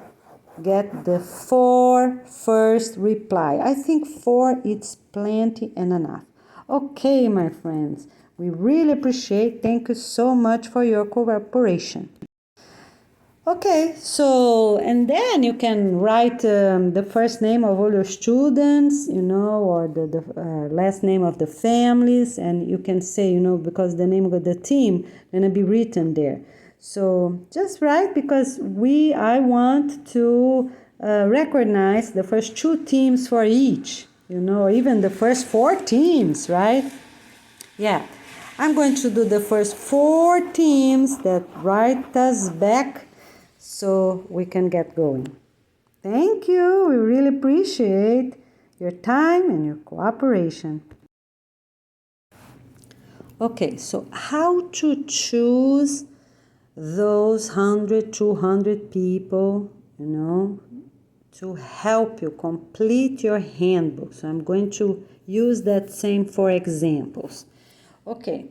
get the 4 first reply. I think 4 it's plenty and enough. Okay, my friends, we really appreciate. Thank you so much for your cooperation. Okay, so, and then you can write the first name of all your students, or the last name of the families, and you can say, because the name of the team gonna be written there. So just write, because I want to recognize the first 2 teams for each, or even the first 4 teams, right? Yeah, I'm going to do the first 4 teams that write us back so we can get going. Thank you. We really appreciate your time and your cooperation. Okay, so how to choose those 100, 200 people, to help you complete your handbook. So I'm going to use that same for examples. Okay,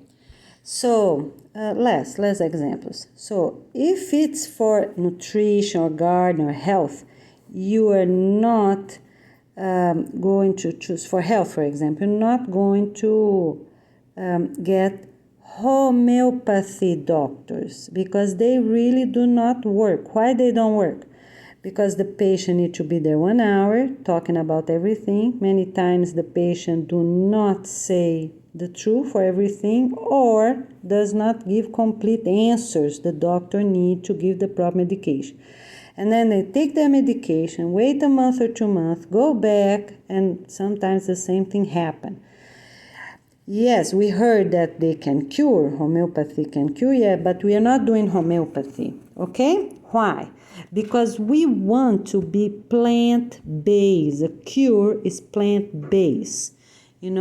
so less examples. So if it's for nutrition or garden or health, you are not going to choose for health, for example, you're not going to get homeopathy doctors because they really do not work. Why they don't work? Because the patient needs to be there 1 hour talking about everything. Many times the patient do not say the truth for everything or does not give complete answers the doctor need to give the proper medication. And then they take their medication, wait a month or 2 months, go back, and sometimes the same thing happen. Yes, we heard that they can cure, homeopathy can cure, yeah, but we are not doing homeopathy, okay? Why? Because we want to be plant-based. A cure is plant-based,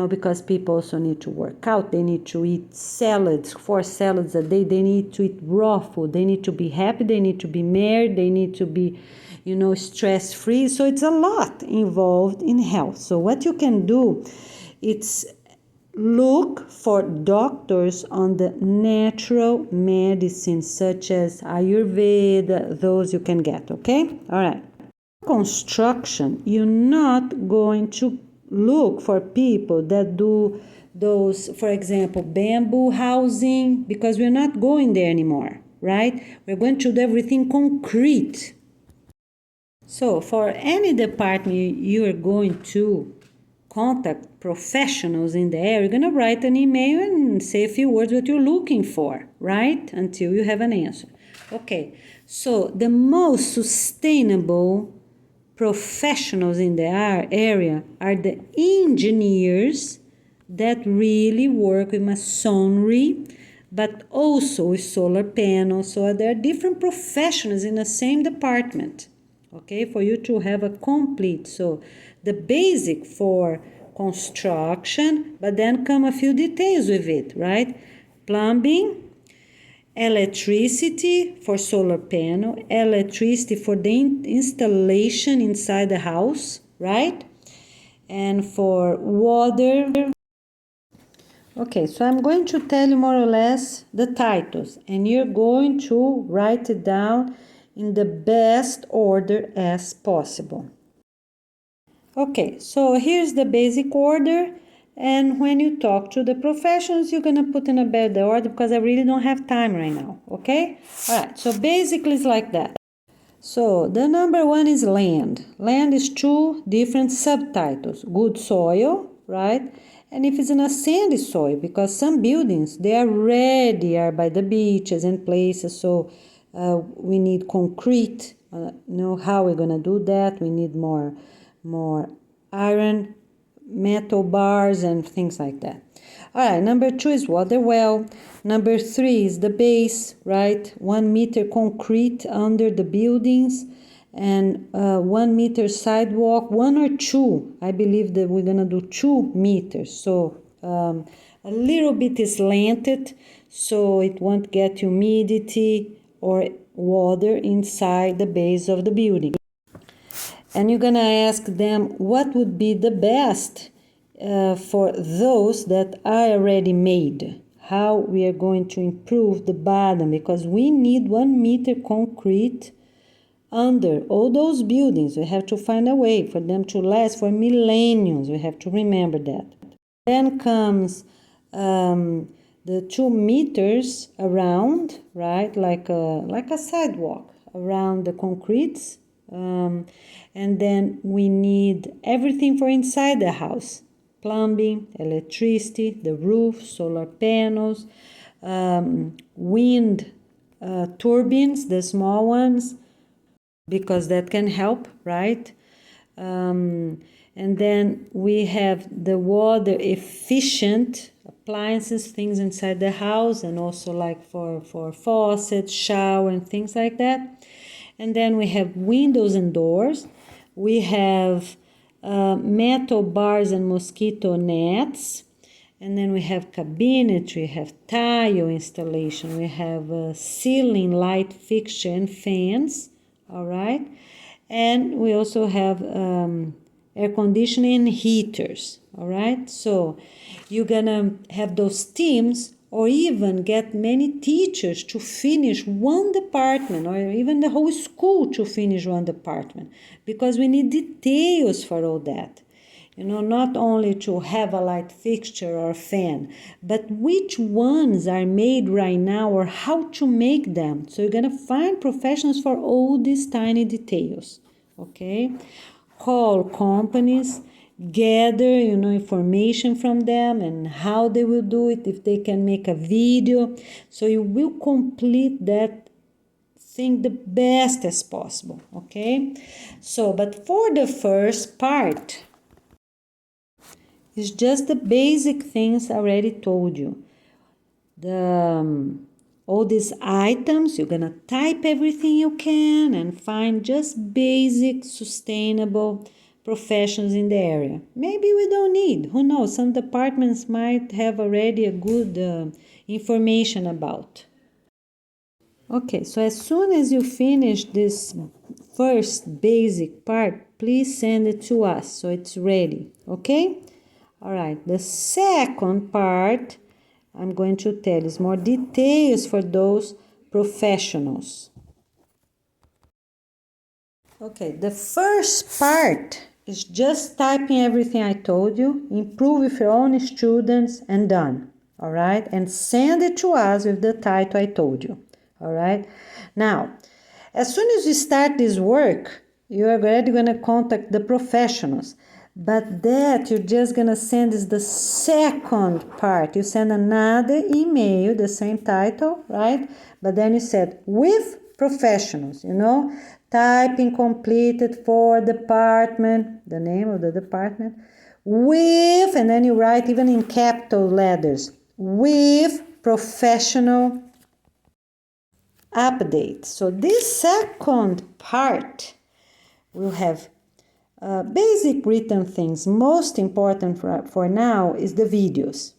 because people also need to work out. They need to eat salads, 4 salads a day. They need to eat raw food. They need to be happy. They need to be married. They need to be, stress-free. So it's a lot involved in health. So what you can do, it's look for doctors on the natural medicine such as Ayurveda, those you can get, okay? All right. Construction, you're not going to look for people that do those, for example, bamboo housing, because we're not going there anymore, right? We're going to do everything concrete. So for any department you are going to contact professionals in the area, you're going to write an email and say a few words what you're looking for, right? Until you have an answer. Okay, so the most sustainable professionals in the area are the engineers that really work with masonry, but also with solar panels. So there are different professionals in the same department, okay, for you to have a complete. So the basic for construction, but then come a few details with it, right? Plumbing, electricity for solar panel, electricity for the installation inside the house, right? And for water. Okay, so I'm going to tell you more or less the titles, and you're going to write it down in the best order as possible. Okay, so here's the basic order, and when you talk to the professionals, you're going to put in a better order because I really don't have time right now, okay? All right, so basically it's like that. So the number 1 is land. Land is 2 different subtitles. Good soil, right? And if it's in a sandy soil, because some buildings, they are by the beaches and places, so we need concrete. How we're going to do that? We need more iron, metal bars, and things like that. All right, number 2 is water well. Number 3 is the base, right? 1 meter concrete under the buildings and 1 meter sidewalk, 1 or 2. I believe that we're going to do 2 meters. So a little bit is slanted so it won't get humidity or water inside the base of the building. And you're going to ask them what would be the best for those that are already made. How we are going to improve the bottom, because we need 1 meter concrete under all those buildings. We have to find a way for them to last for millenniums. We have to remember that. Then comes the 2 meters around, right? Like a sidewalk around the concretes. And then we need everything for inside the house: plumbing, electricity, the roof, solar panels, wind turbines, the small ones, because that can help, right? And then we have the water efficient appliances, things inside the house, and also like for faucets, shower, and things like that. And then we have windows and doors. We have metal bars and mosquito nets. And then we have cabinetry, we have tile installation, we have a ceiling light fixture and fans, all right? And we also have air conditioning and heaters, all right? So you're gonna have those teams or even get many teachers to finish one department or even the whole school to finish one department because we need details for all that. Not only to have a light fixture or fan, but which ones are made right now or how to make them. So you're going to find professionals for all these tiny details, okay? Call companies, gather, information from them and how they will do it, if they can make a video. So you will complete that thing the best as possible, okay? So, but for the first part, it's just the basic things I already told you. All these items, you're gonna type everything you can and find just basic, sustainable professions in the area. Maybe we don't need, who knows, some departments might have already a good information about. Okay, so as soon as you finish this first basic part, please send it to us so it's ready, okay? All right, the second part I'm going to tell is more details for those professionals. Okay, the first part is just typing everything I told you, improve with your own students and done. All right, and send it to us with the title I told you. All right, now, as soon as you start this work, you're already going to contact the professionals. But that you're just going to send is the second part. You send another email, the same title, right? But then you said, with professionals, typing completed for department, the name of the department, with, and then you write even in capital letters, with professional update. So this second part will have basic written things. Most important for now is the videos,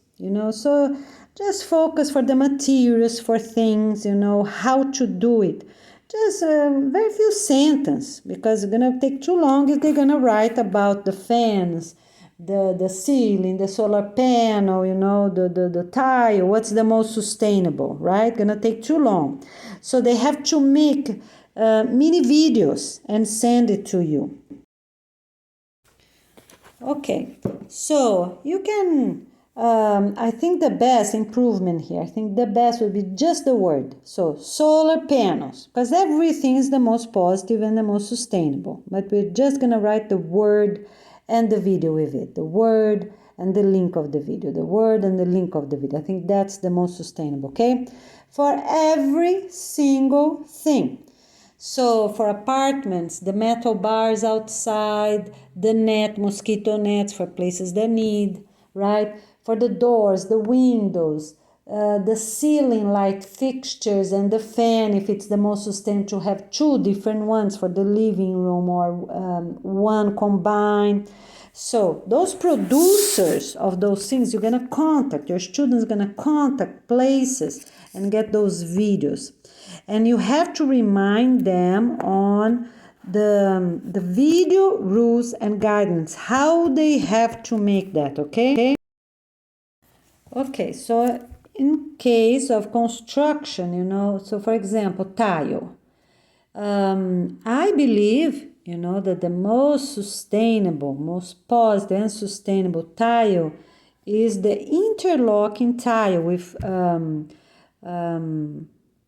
so just focus for the materials, for things, how to do it. Just very few sentences, because it's going to take too long if they're going to write about the fans, the ceiling, the solar panel, the tile, what's the most sustainable, right? Going to take too long. So they have to make mini videos and send it to you. Okay, so you can, I think the best improvement here, I think the best would be just the word. So solar panels, because everything is the most positive and the most sustainable. But we're just going to write the word and the video with it. The word and the link of the video. The word and the link of the video. I think that's the most sustainable, okay? For every single thing. So for apartments, the metal bars outside, the mosquito nets for places that need, right? For the doors, the windows, the ceiling light fixtures and the fan, if it's the most sustainable, to have two different ones for the living room or one combined. So those producers of those things, you're going to contact, your students going to contact places and get those videos. And you have to remind them on the video rules and guidance, how they have to make that, okay? Okay, so in case of construction, so for example, tile. I believe, that the most sustainable, most positive and sustainable tile is the interlocking tile with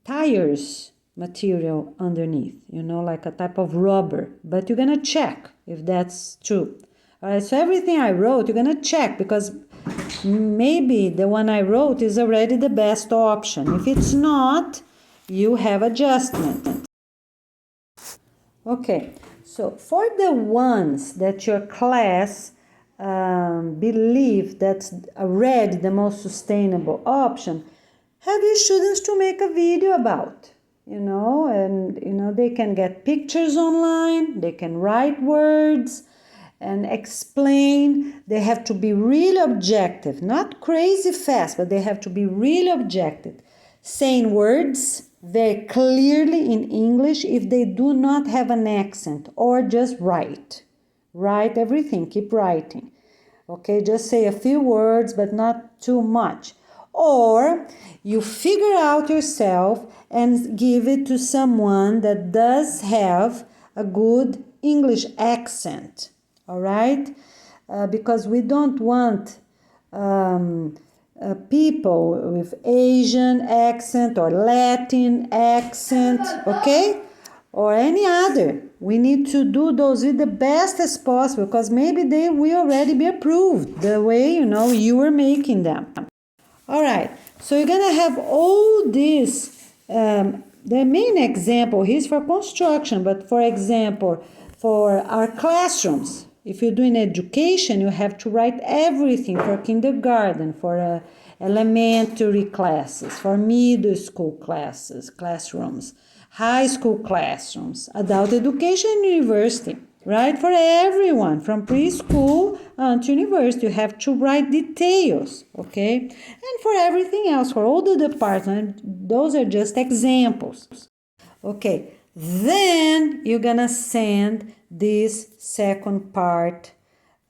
tires material underneath, like a type of rubber. But you're going to check if that's true. All right, so everything I wrote, you're going to check, because maybe the one I wrote is already the best option. If it's not, you have adjustment. Okay, so for the ones that your class believe that's already the most sustainable option, have your students to make a video about. and they can get pictures online, they can write words and explain. They have to be really objective, not crazy fast, but they have to be really objective, saying words very clearly in English if they do not have an accent, or just write everything, keep writing. Okay, just say a few words, but not too much. Or you figure out yourself and give it to someone that does have a good English accent. All right? Because we don't want people with Asian accent or Latin accent, okay? Or any other. We need to do those with the best as possible, because maybe they will already be approved the way you were making them. All right, so you're gonna have all this. The main example here is for construction, but for example, for our classrooms, if you're doing education, you have to write everything for kindergarten, for elementary classes, for middle school classrooms, high school classrooms, adult education, university, right? For everyone, from preschool to university, you have to write details, okay? And for everything else, for all the departments, those are just examples. Okay, then you're gonna send this second part,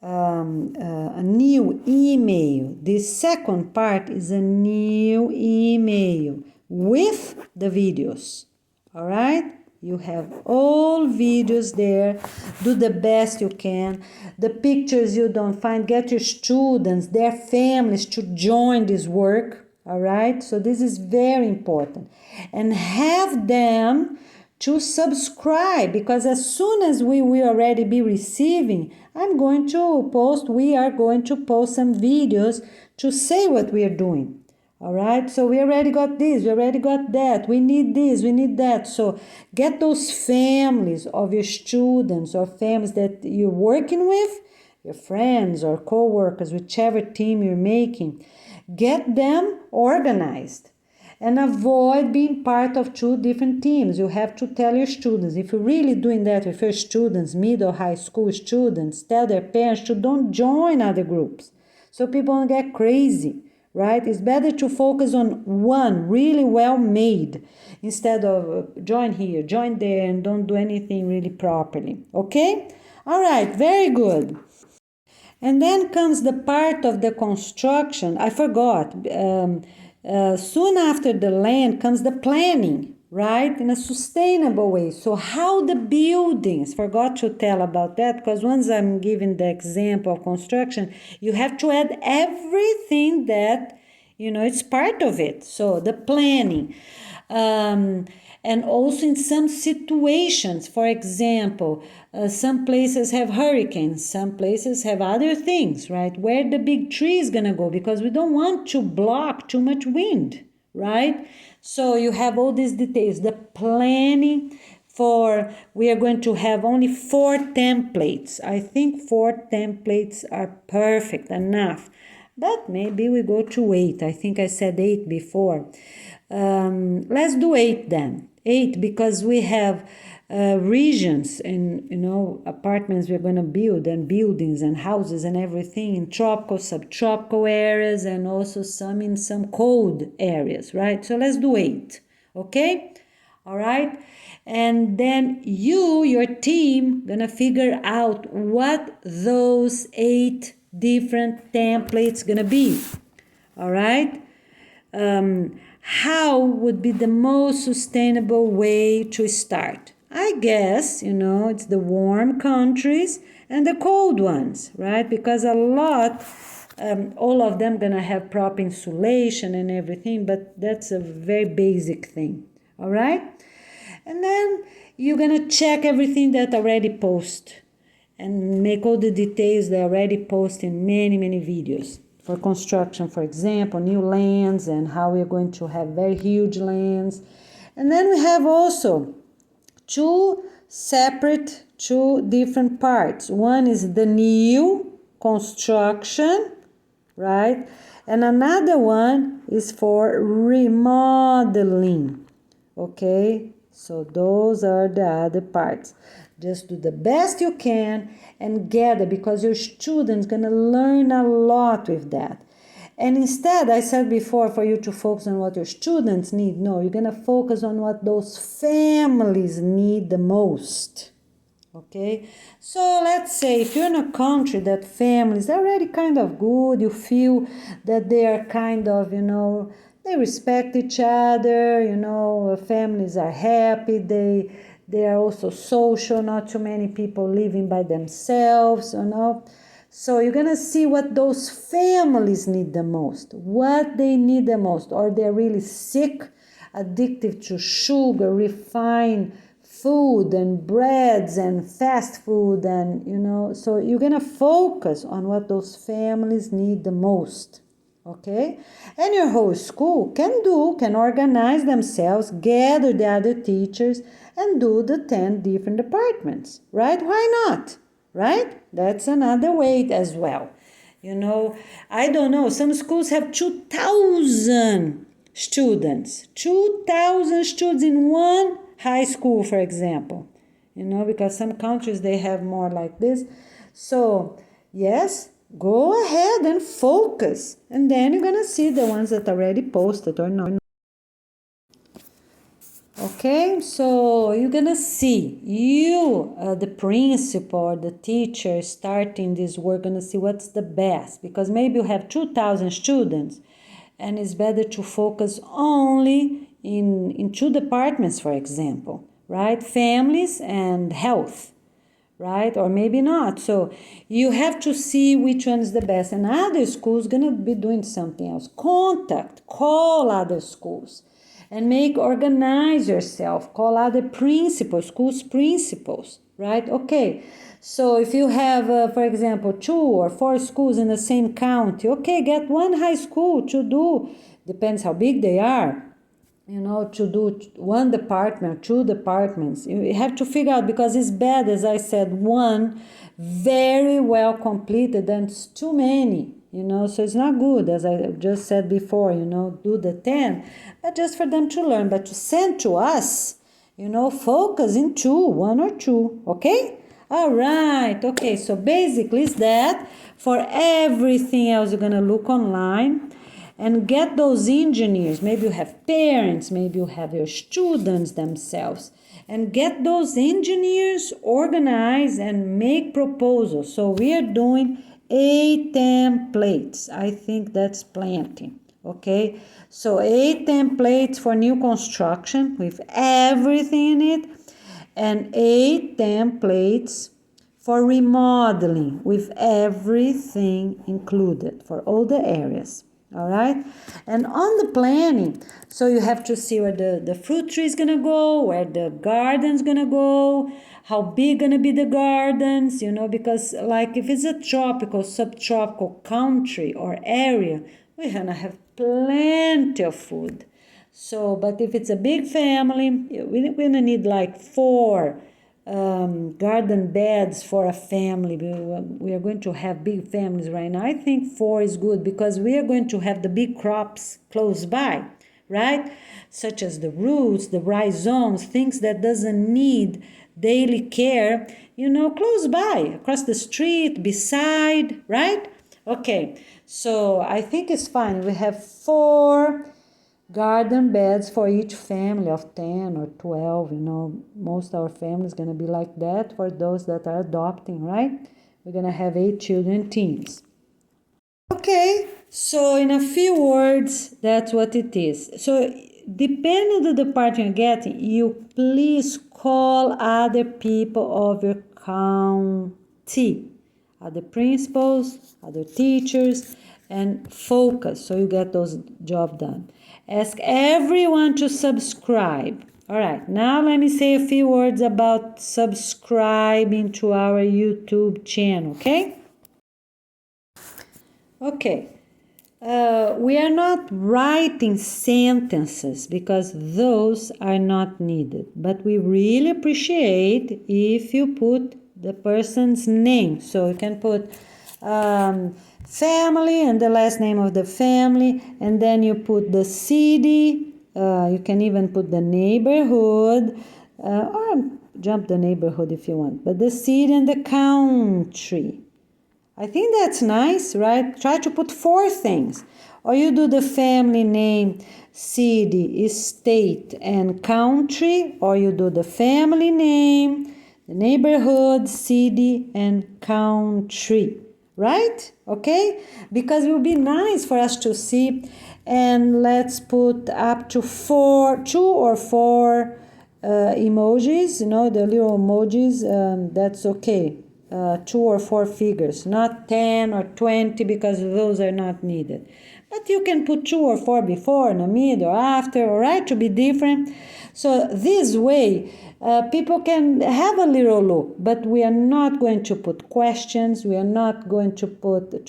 a new email. This second part is a new email with the videos. All right, you have all videos there. Do the best you can. The pictures you don't find, get your students, their families to join this work. All right, so this is very important. And have them to subscribe, because as soon as we will already be receiving, we are going to post some videos to say what we are doing. All right, so we already got this, we already got that, we need this, we need that. So get those families of your students or families that you're working with, your friends or co-workers, whichever team you're making, get them organized. And avoid being part of two different teams. You have to tell your students, if you're really doing that with your students, middle, high school students, tell their parents to don't join other groups so people don't get crazy, right? It's better to focus on one really well made instead of join here, join there, and don't do anything really properly, okay? All right, very good. And then comes the part of the construction. I forgot. Soon after the land comes the planning, right? In a sustainable way. So how the buildings, forgot to tell about that, because once I'm giving the example of construction, you have to add everything that, it's part of it. So the planning. And also in some situations, for example, some places have hurricanes, some places have other things, right? Where the big tree is going to go, because we don't want to block too much wind, right? So you have all these details, the planning we are going to have only 4 templates. I think 4 templates are perfect enough, but maybe we go to 8. I think I said 8 before. Let's do 8 then. 8, because we have regions and apartments we're going to build, and buildings and houses and everything in tropical, subtropical areas, and also some in some cold areas, right? So let's do 8, okay? All right, and then your team, gonna figure out what those 8 different templates gonna be. All right. How would be the most sustainable way to start? I guess, it's the warm countries and the cold ones, right? Because all of them gonna have proper insulation and everything, but that's a very basic thing, all right? And then you're gonna check everything that already post and make all the details that already post in many videos. For construction, for example, new lands and how we're going to have very huge lands. And then we have also two different parts. One is the new construction, right? And another one is for remodeling, okay? So those are the other parts. Just do the best you can and gather, because your student's gonna learn a lot with that. And instead, I said before, for you to focus on what your students need. No, you're gonna focus on what those families need the most. Okay, so let's say if you're in a country that families are already kind of good, you feel that they are kind of, they respect each other, families are happy, they are also social, not too many people living by themselves, So you're gonna see what those families need the most, what they need the most, or they're really sick, addicted to sugar, refined food and breads and fast food, and so you're gonna focus on what those families need the most. Okay, and your whole school can organize themselves, gather the other teachers, and do the 10 different departments, right? Why not? Right? That's another way as well. I don't know, some schools have 2,000 students. 2,000 students in one high school, for example. Because some countries, they have more like this. So, yes, go ahead and focus. And then you're going to see the ones that are already posted or not. Okay, so you're gonna see the principal or the teacher starting this work, gonna see what's the best, because maybe you have 2,000 students and it's better to focus only in two departments, for example, right? Families and health, right? Or maybe not. So you have to see which one is the best. And other schools gonna be doing something else. Call other schools and organize yourself, call other schools principals, right? Okay, so if you have, for example, 2 or 4 schools in the same county, okay, get one high school to do, depends how big they are, to do one department, 2 departments. You have to figure out, because it's bad, as I said, one very well completed, and it's too many. So it's not good, as I just said before, do the 10, but just for them to learn. But to send to us, focus in 1 or 2, okay? All right, okay, so basically it's that. For everything else, you're going to look online and get those engineers. Maybe you have parents, maybe you have your students themselves, and get those engineers organized and make proposals. So we are doing 8 templates. I think that's plenty. Okay, so 8 templates for new construction with everything in it, and 8 templates for remodeling with everything included for all the areas. All right, and on the planning, so you have to see where the fruit tree is gonna go, where the garden's gonna go, how big gonna be the gardens, because like if it's a tropical, subtropical country or area, we're gonna have plenty of food. So, but if it's a big family, we're gonna need like 4 garden beds for a family. We are going to have big families right now. I think 4 is good, because we are going to have the big crops close by, right? Such as the roots, the rhizomes, things that doesn't need daily care, close by, across the street, beside, right? Okay, so I think it's fine. We have 4 garden beds for each family of 10 or 12. Most of our family is going to be like that. For those that are adopting, right, we're going to have 8 children, teens. Okay, so in a few words, that's what it is. So depending on the department you're getting, you please call other people of your county, other principals, other teachers, and focus so you get those job done. Ask everyone to subscribe. All right, now let me say a few words about subscribing to our YouTube channel, okay? Okay, we are not writing sentences because those are not needed, but we really appreciate if you put the person's name. So you can put family and the last name of the family, and then you put the city You can even put the neighborhood, or jump the neighborhood if you want, but the city and the country. I think that's nice, right? Try to put 4 things. Or you do the family name, city, state, and country, or you do the family name, the neighborhood, city, and country, right? Okay? Because it will be nice for us to see. And let's put up to 2 or 4 emojis, the little emojis, that's okay. 2 or 4 figures, not 10 or 20, because those are not needed. But you can put 2 or 4 before, in the middle, or after, all right, to be different. So this way, people can have a little look, but we are not going to put questions. We are not going to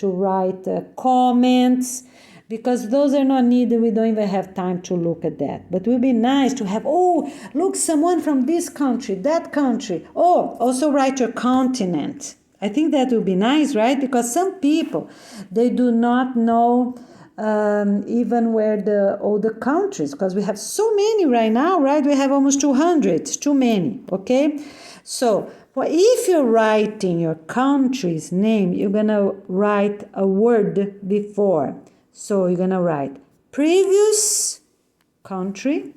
write comments, because those are not needed. We don't even have time to look at that. But it would be nice to have, look, someone from this country, that country. Oh, also write your continent. I think that would be nice, right? Because some people, they do not know even where all the countries, because we have so many right now, right? We have almost 200, too many, okay? So if you're writing your country's name, you're going to write a word before. So you're going to write previous country.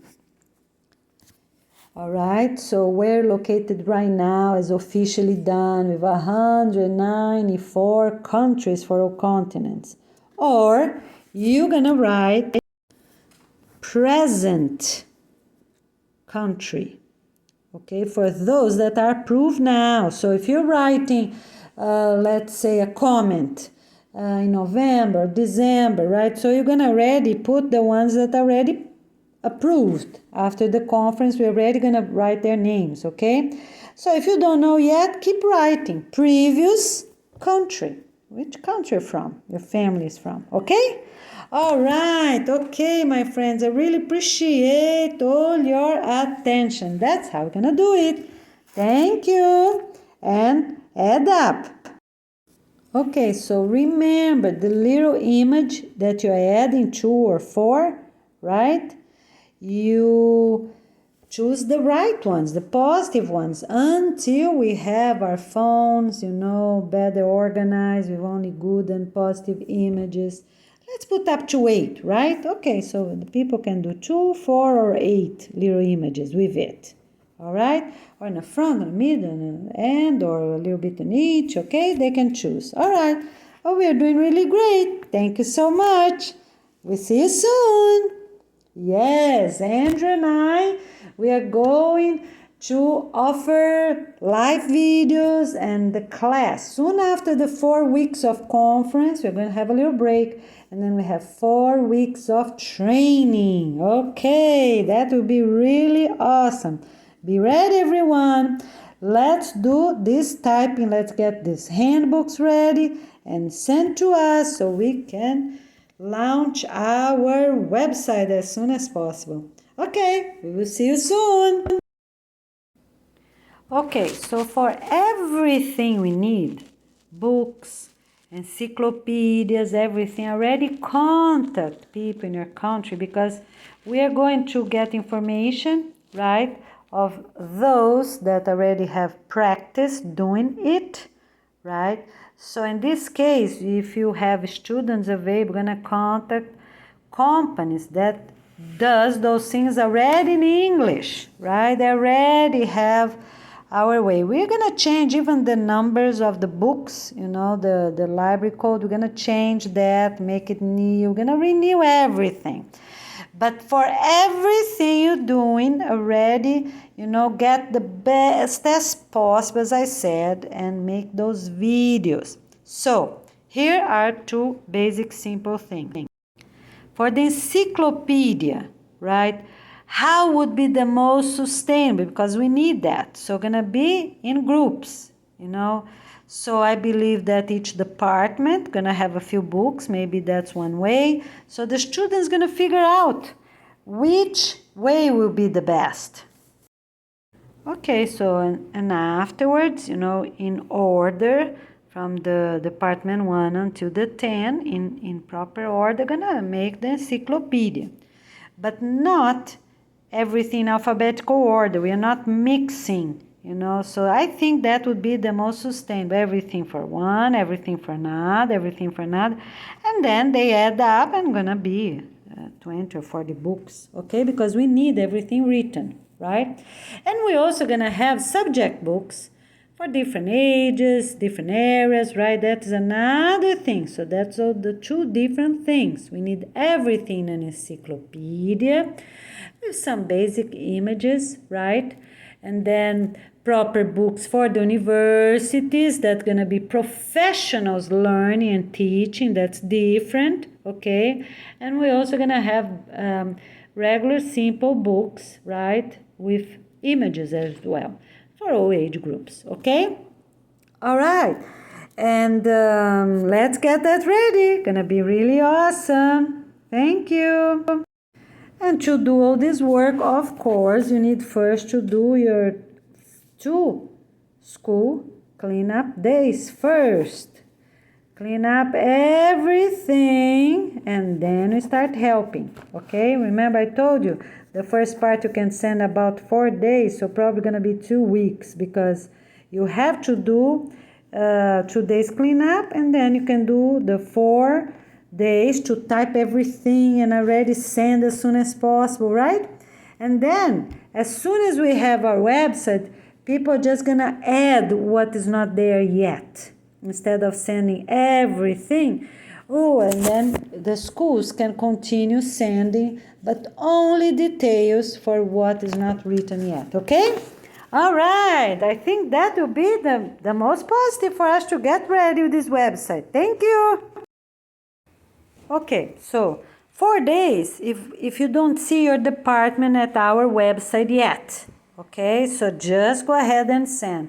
All right, so we're located right now is officially done with 194 countries for all continents. Or you're going to write present country. Okay, for those that are approved now. So if you're writing, let's say, a comment, in November, December, right? So you're going to already put the ones that are already approved. After the conference, we're already going to write their names, okay? So if you don't know yet, keep writing. Previous country. Which country from? Your family is from, okay? All right, okay, my friends. I really appreciate all your attention. That's how we're going to do it. Thank you. And add up. Okay, so remember the little image that you're adding 2 or 4, right? You choose the right ones, the positive ones, until we have our phones, better organized with only good and positive images. Let's put up to 8, right? Okay, so the people can do 2, 4, or 8 little images with it. All right, or in the front, in the middle, in the end, or a little bit in each, okay? They can choose. All right, we are doing really great. Thank you so much. We'll see you soon. Yes, Andrew and I, we are going to offer live videos and the class. Soon after the 4 weeks of conference, we're going to have a little break, and then we have 4 weeks of training. Okay, that will be really awesome. Be ready, everyone. Let's do this typing. Let's get these handbooks ready and sent to us so we can launch our website as soon as possible. Okay, we will see you soon. Okay, so for everything we need, books, encyclopedias, everything, already contact people in your country, because we are going to get information, right, of those that already have practiced doing it, right? So in this case, if you have students available, we're going to contact companies that does those things already in English, right? They already have our way. We're going to change even the numbers of the books, the library code. We're going to change that, make it new. We're going to renew everything. But for everything you're doing already, get the best as possible, as I said, and make those videos. So here are 2 basic simple things. For the encyclopedia, right? How would be the most sustainable? Because we need that. So going to be in groups, So I believe that each department going to have a few books. Maybe that's one way. So the student's going to figure out which way will be the best. Okay, so and afterwards, in order from the department 1 until the 10, in proper order, gonna make the encyclopedia. but not everything in alphabetical order. We are not mixing, so I think that would be the most sustainable. Everything for one, everything for another, everything for another, and then they add up and gonna be 20 or 40 books, okay? Because we need everything written, right? And we're also gonna have subject books for different ages, different areas, right? That's another thing. So that's all the two different things. We need everything in an encyclopedia with some basic images, right? And then proper books for the universities. That's going to be professionals learning and teaching. That's different, okay? And we're also going to have regular simple books, right? With images as well for all age groups, okay? All right. And let's get that ready. Gonna be really awesome. Thank you. And to do all this work, of course, you need first to do your 2 school cleanup days first. Clean up everything and then you start helping, okay? Remember I told you the first part you can send about 4 days, so probably gonna be 2 weeks because you have to do 2 days cleanup and then you can do the 4 days to type everything and already send as soon as possible, right? And then as soon as we have our website, people are just gonna add what is not there yet instead of sending everything. And then the schools can continue sending, but only details for what is not written yet, okay? All right, I think that will be the most positive for us to get ready with this website. Thank you. Okay, so 4 days if you don't see your department at our website yet, okay? So just go ahead and send.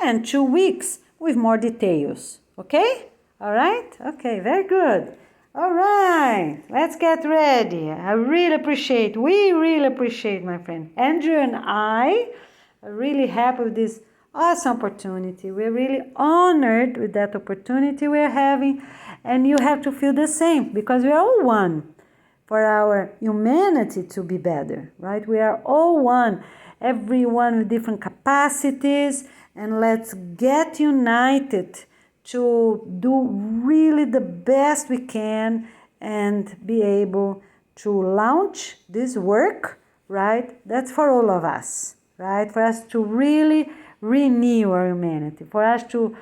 And 2 weeks with more details, okay? All right? Okay, very good. All right, let's get ready. We really appreciate, my friend. Andrew and I are really happy with this awesome opportunity. We're really honored with that opportunity we're having, and you have to feel the same because we are all one for our humanity to be better, right? We are all one, everyone with different capacities, and let's get united to do really the best we can and be able to launch this work, right? That's for all of us, right? For us to really renew our humanity, for us to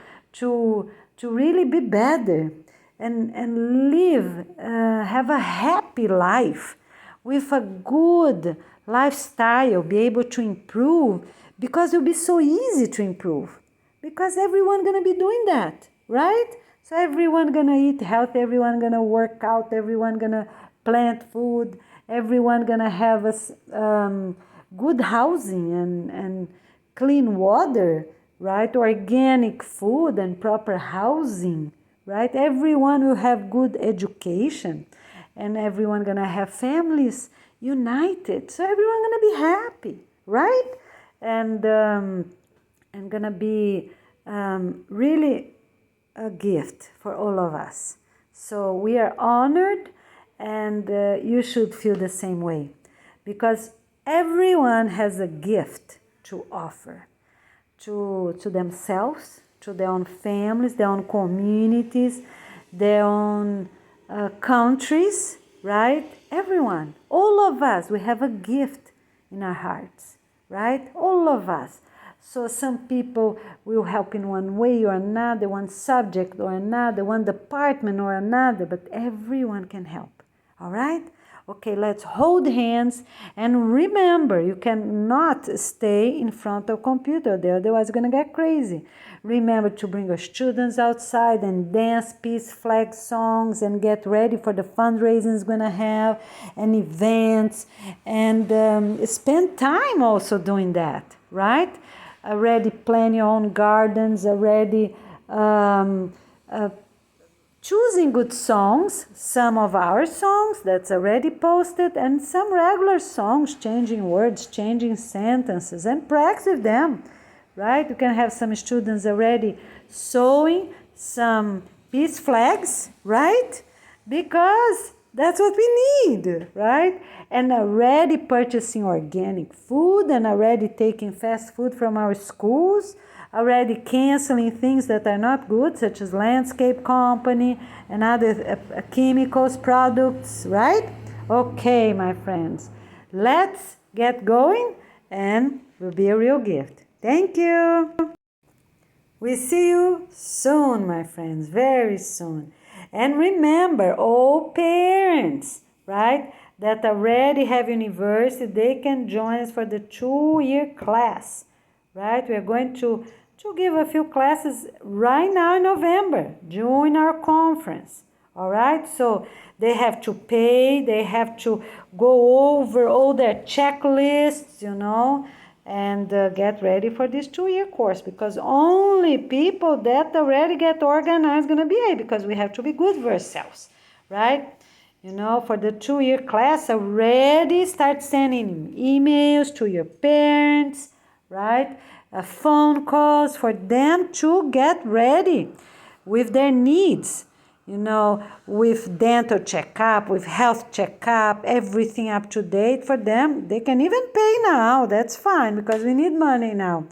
really be better and live, have a happy life with a good lifestyle, be able to improve, because it will be so easy to improve because everyone gonna be doing that, right? So everyone gonna eat healthy, everyone gonna work out, everyone gonna plant food, everyone gonna have a good housing and clean water, right? Organic food and proper housing, right? Everyone will have good education and everyone gonna have families united. So everyone gonna be happy, right? And gonna be really a gift for all of us. So we are honored, and you should feel the same way because everyone has a gift to offer to themselves, to their own families, their own communities, their own countries, right? Everyone, all of us, we have a gift in our hearts, right? All of us. So some people will help in one way or another, one subject or another, one department or another, but everyone can help, all right? Okay, let's hold hands and remember, you cannot stay in front of a computer there, otherwise you're going to get crazy. Remember to bring your students outside and dance peace flag songs and get ready for the fundraising is going to have and events, and spend time also doing that, right? Already plan your own gardens, already choosing good songs, some of our songs that's already posted, and some regular songs, changing words, changing sentences, and practice them, right? You can have some students already sewing some peace flags, right? Because That's what we need, right? And already purchasing organic food and already taking fast food from our schools, already canceling things that are not good, such as landscape company and other chemicals products, right? Okay, my friends, let's get going and will be a real gift. Thank you. We see you soon, my friends, very soon. And remember, all parents, right, that already have university, they can join us for the 2-year class, right? We are going to give a few classes right now in November, during our conference, all right? So they have to pay, they have to go over all their checklists, and get ready for this 2-year course, because only people that already get organized gonna be able, because we have to be good for ourselves, right? For the 2-year class, already start sending emails to your parents, right? Phone calls for them to get ready with their needs, with dental checkup, with health checkup, everything up to date for them. They can even pay now, that's fine, because we need money now.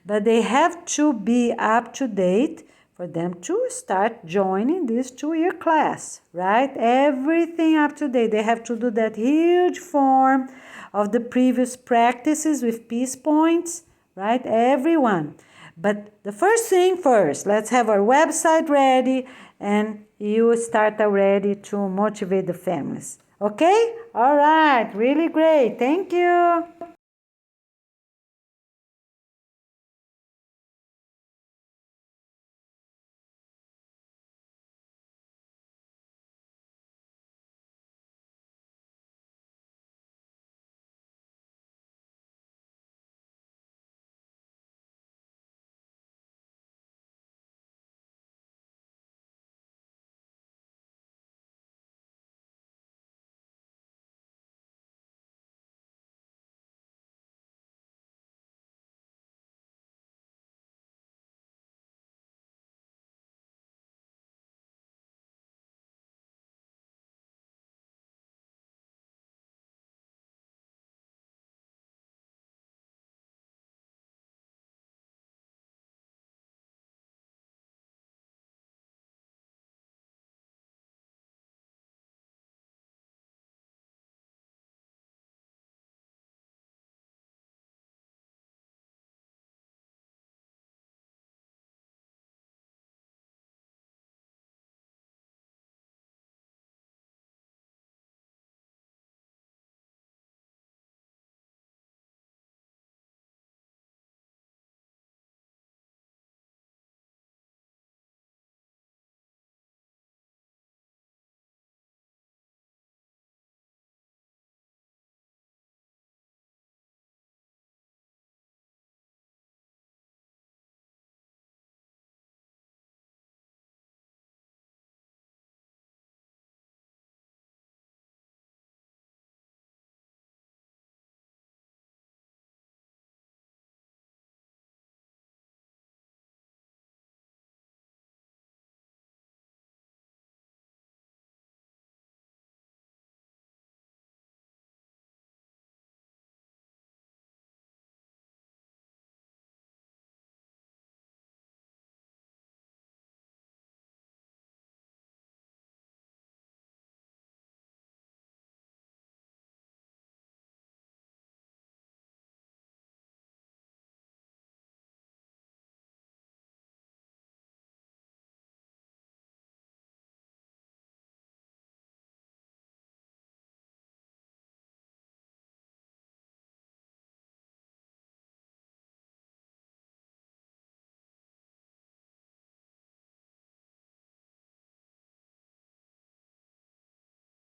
But they have to be up to date for them to start joining this 2-year class, right? Everything up to date. They have to do that huge form of the previous practices with peace points, right? Everyone. But the first thing first, let's have our website ready, and you start already to motivate the families. Okay? All right. Really great. Thank you.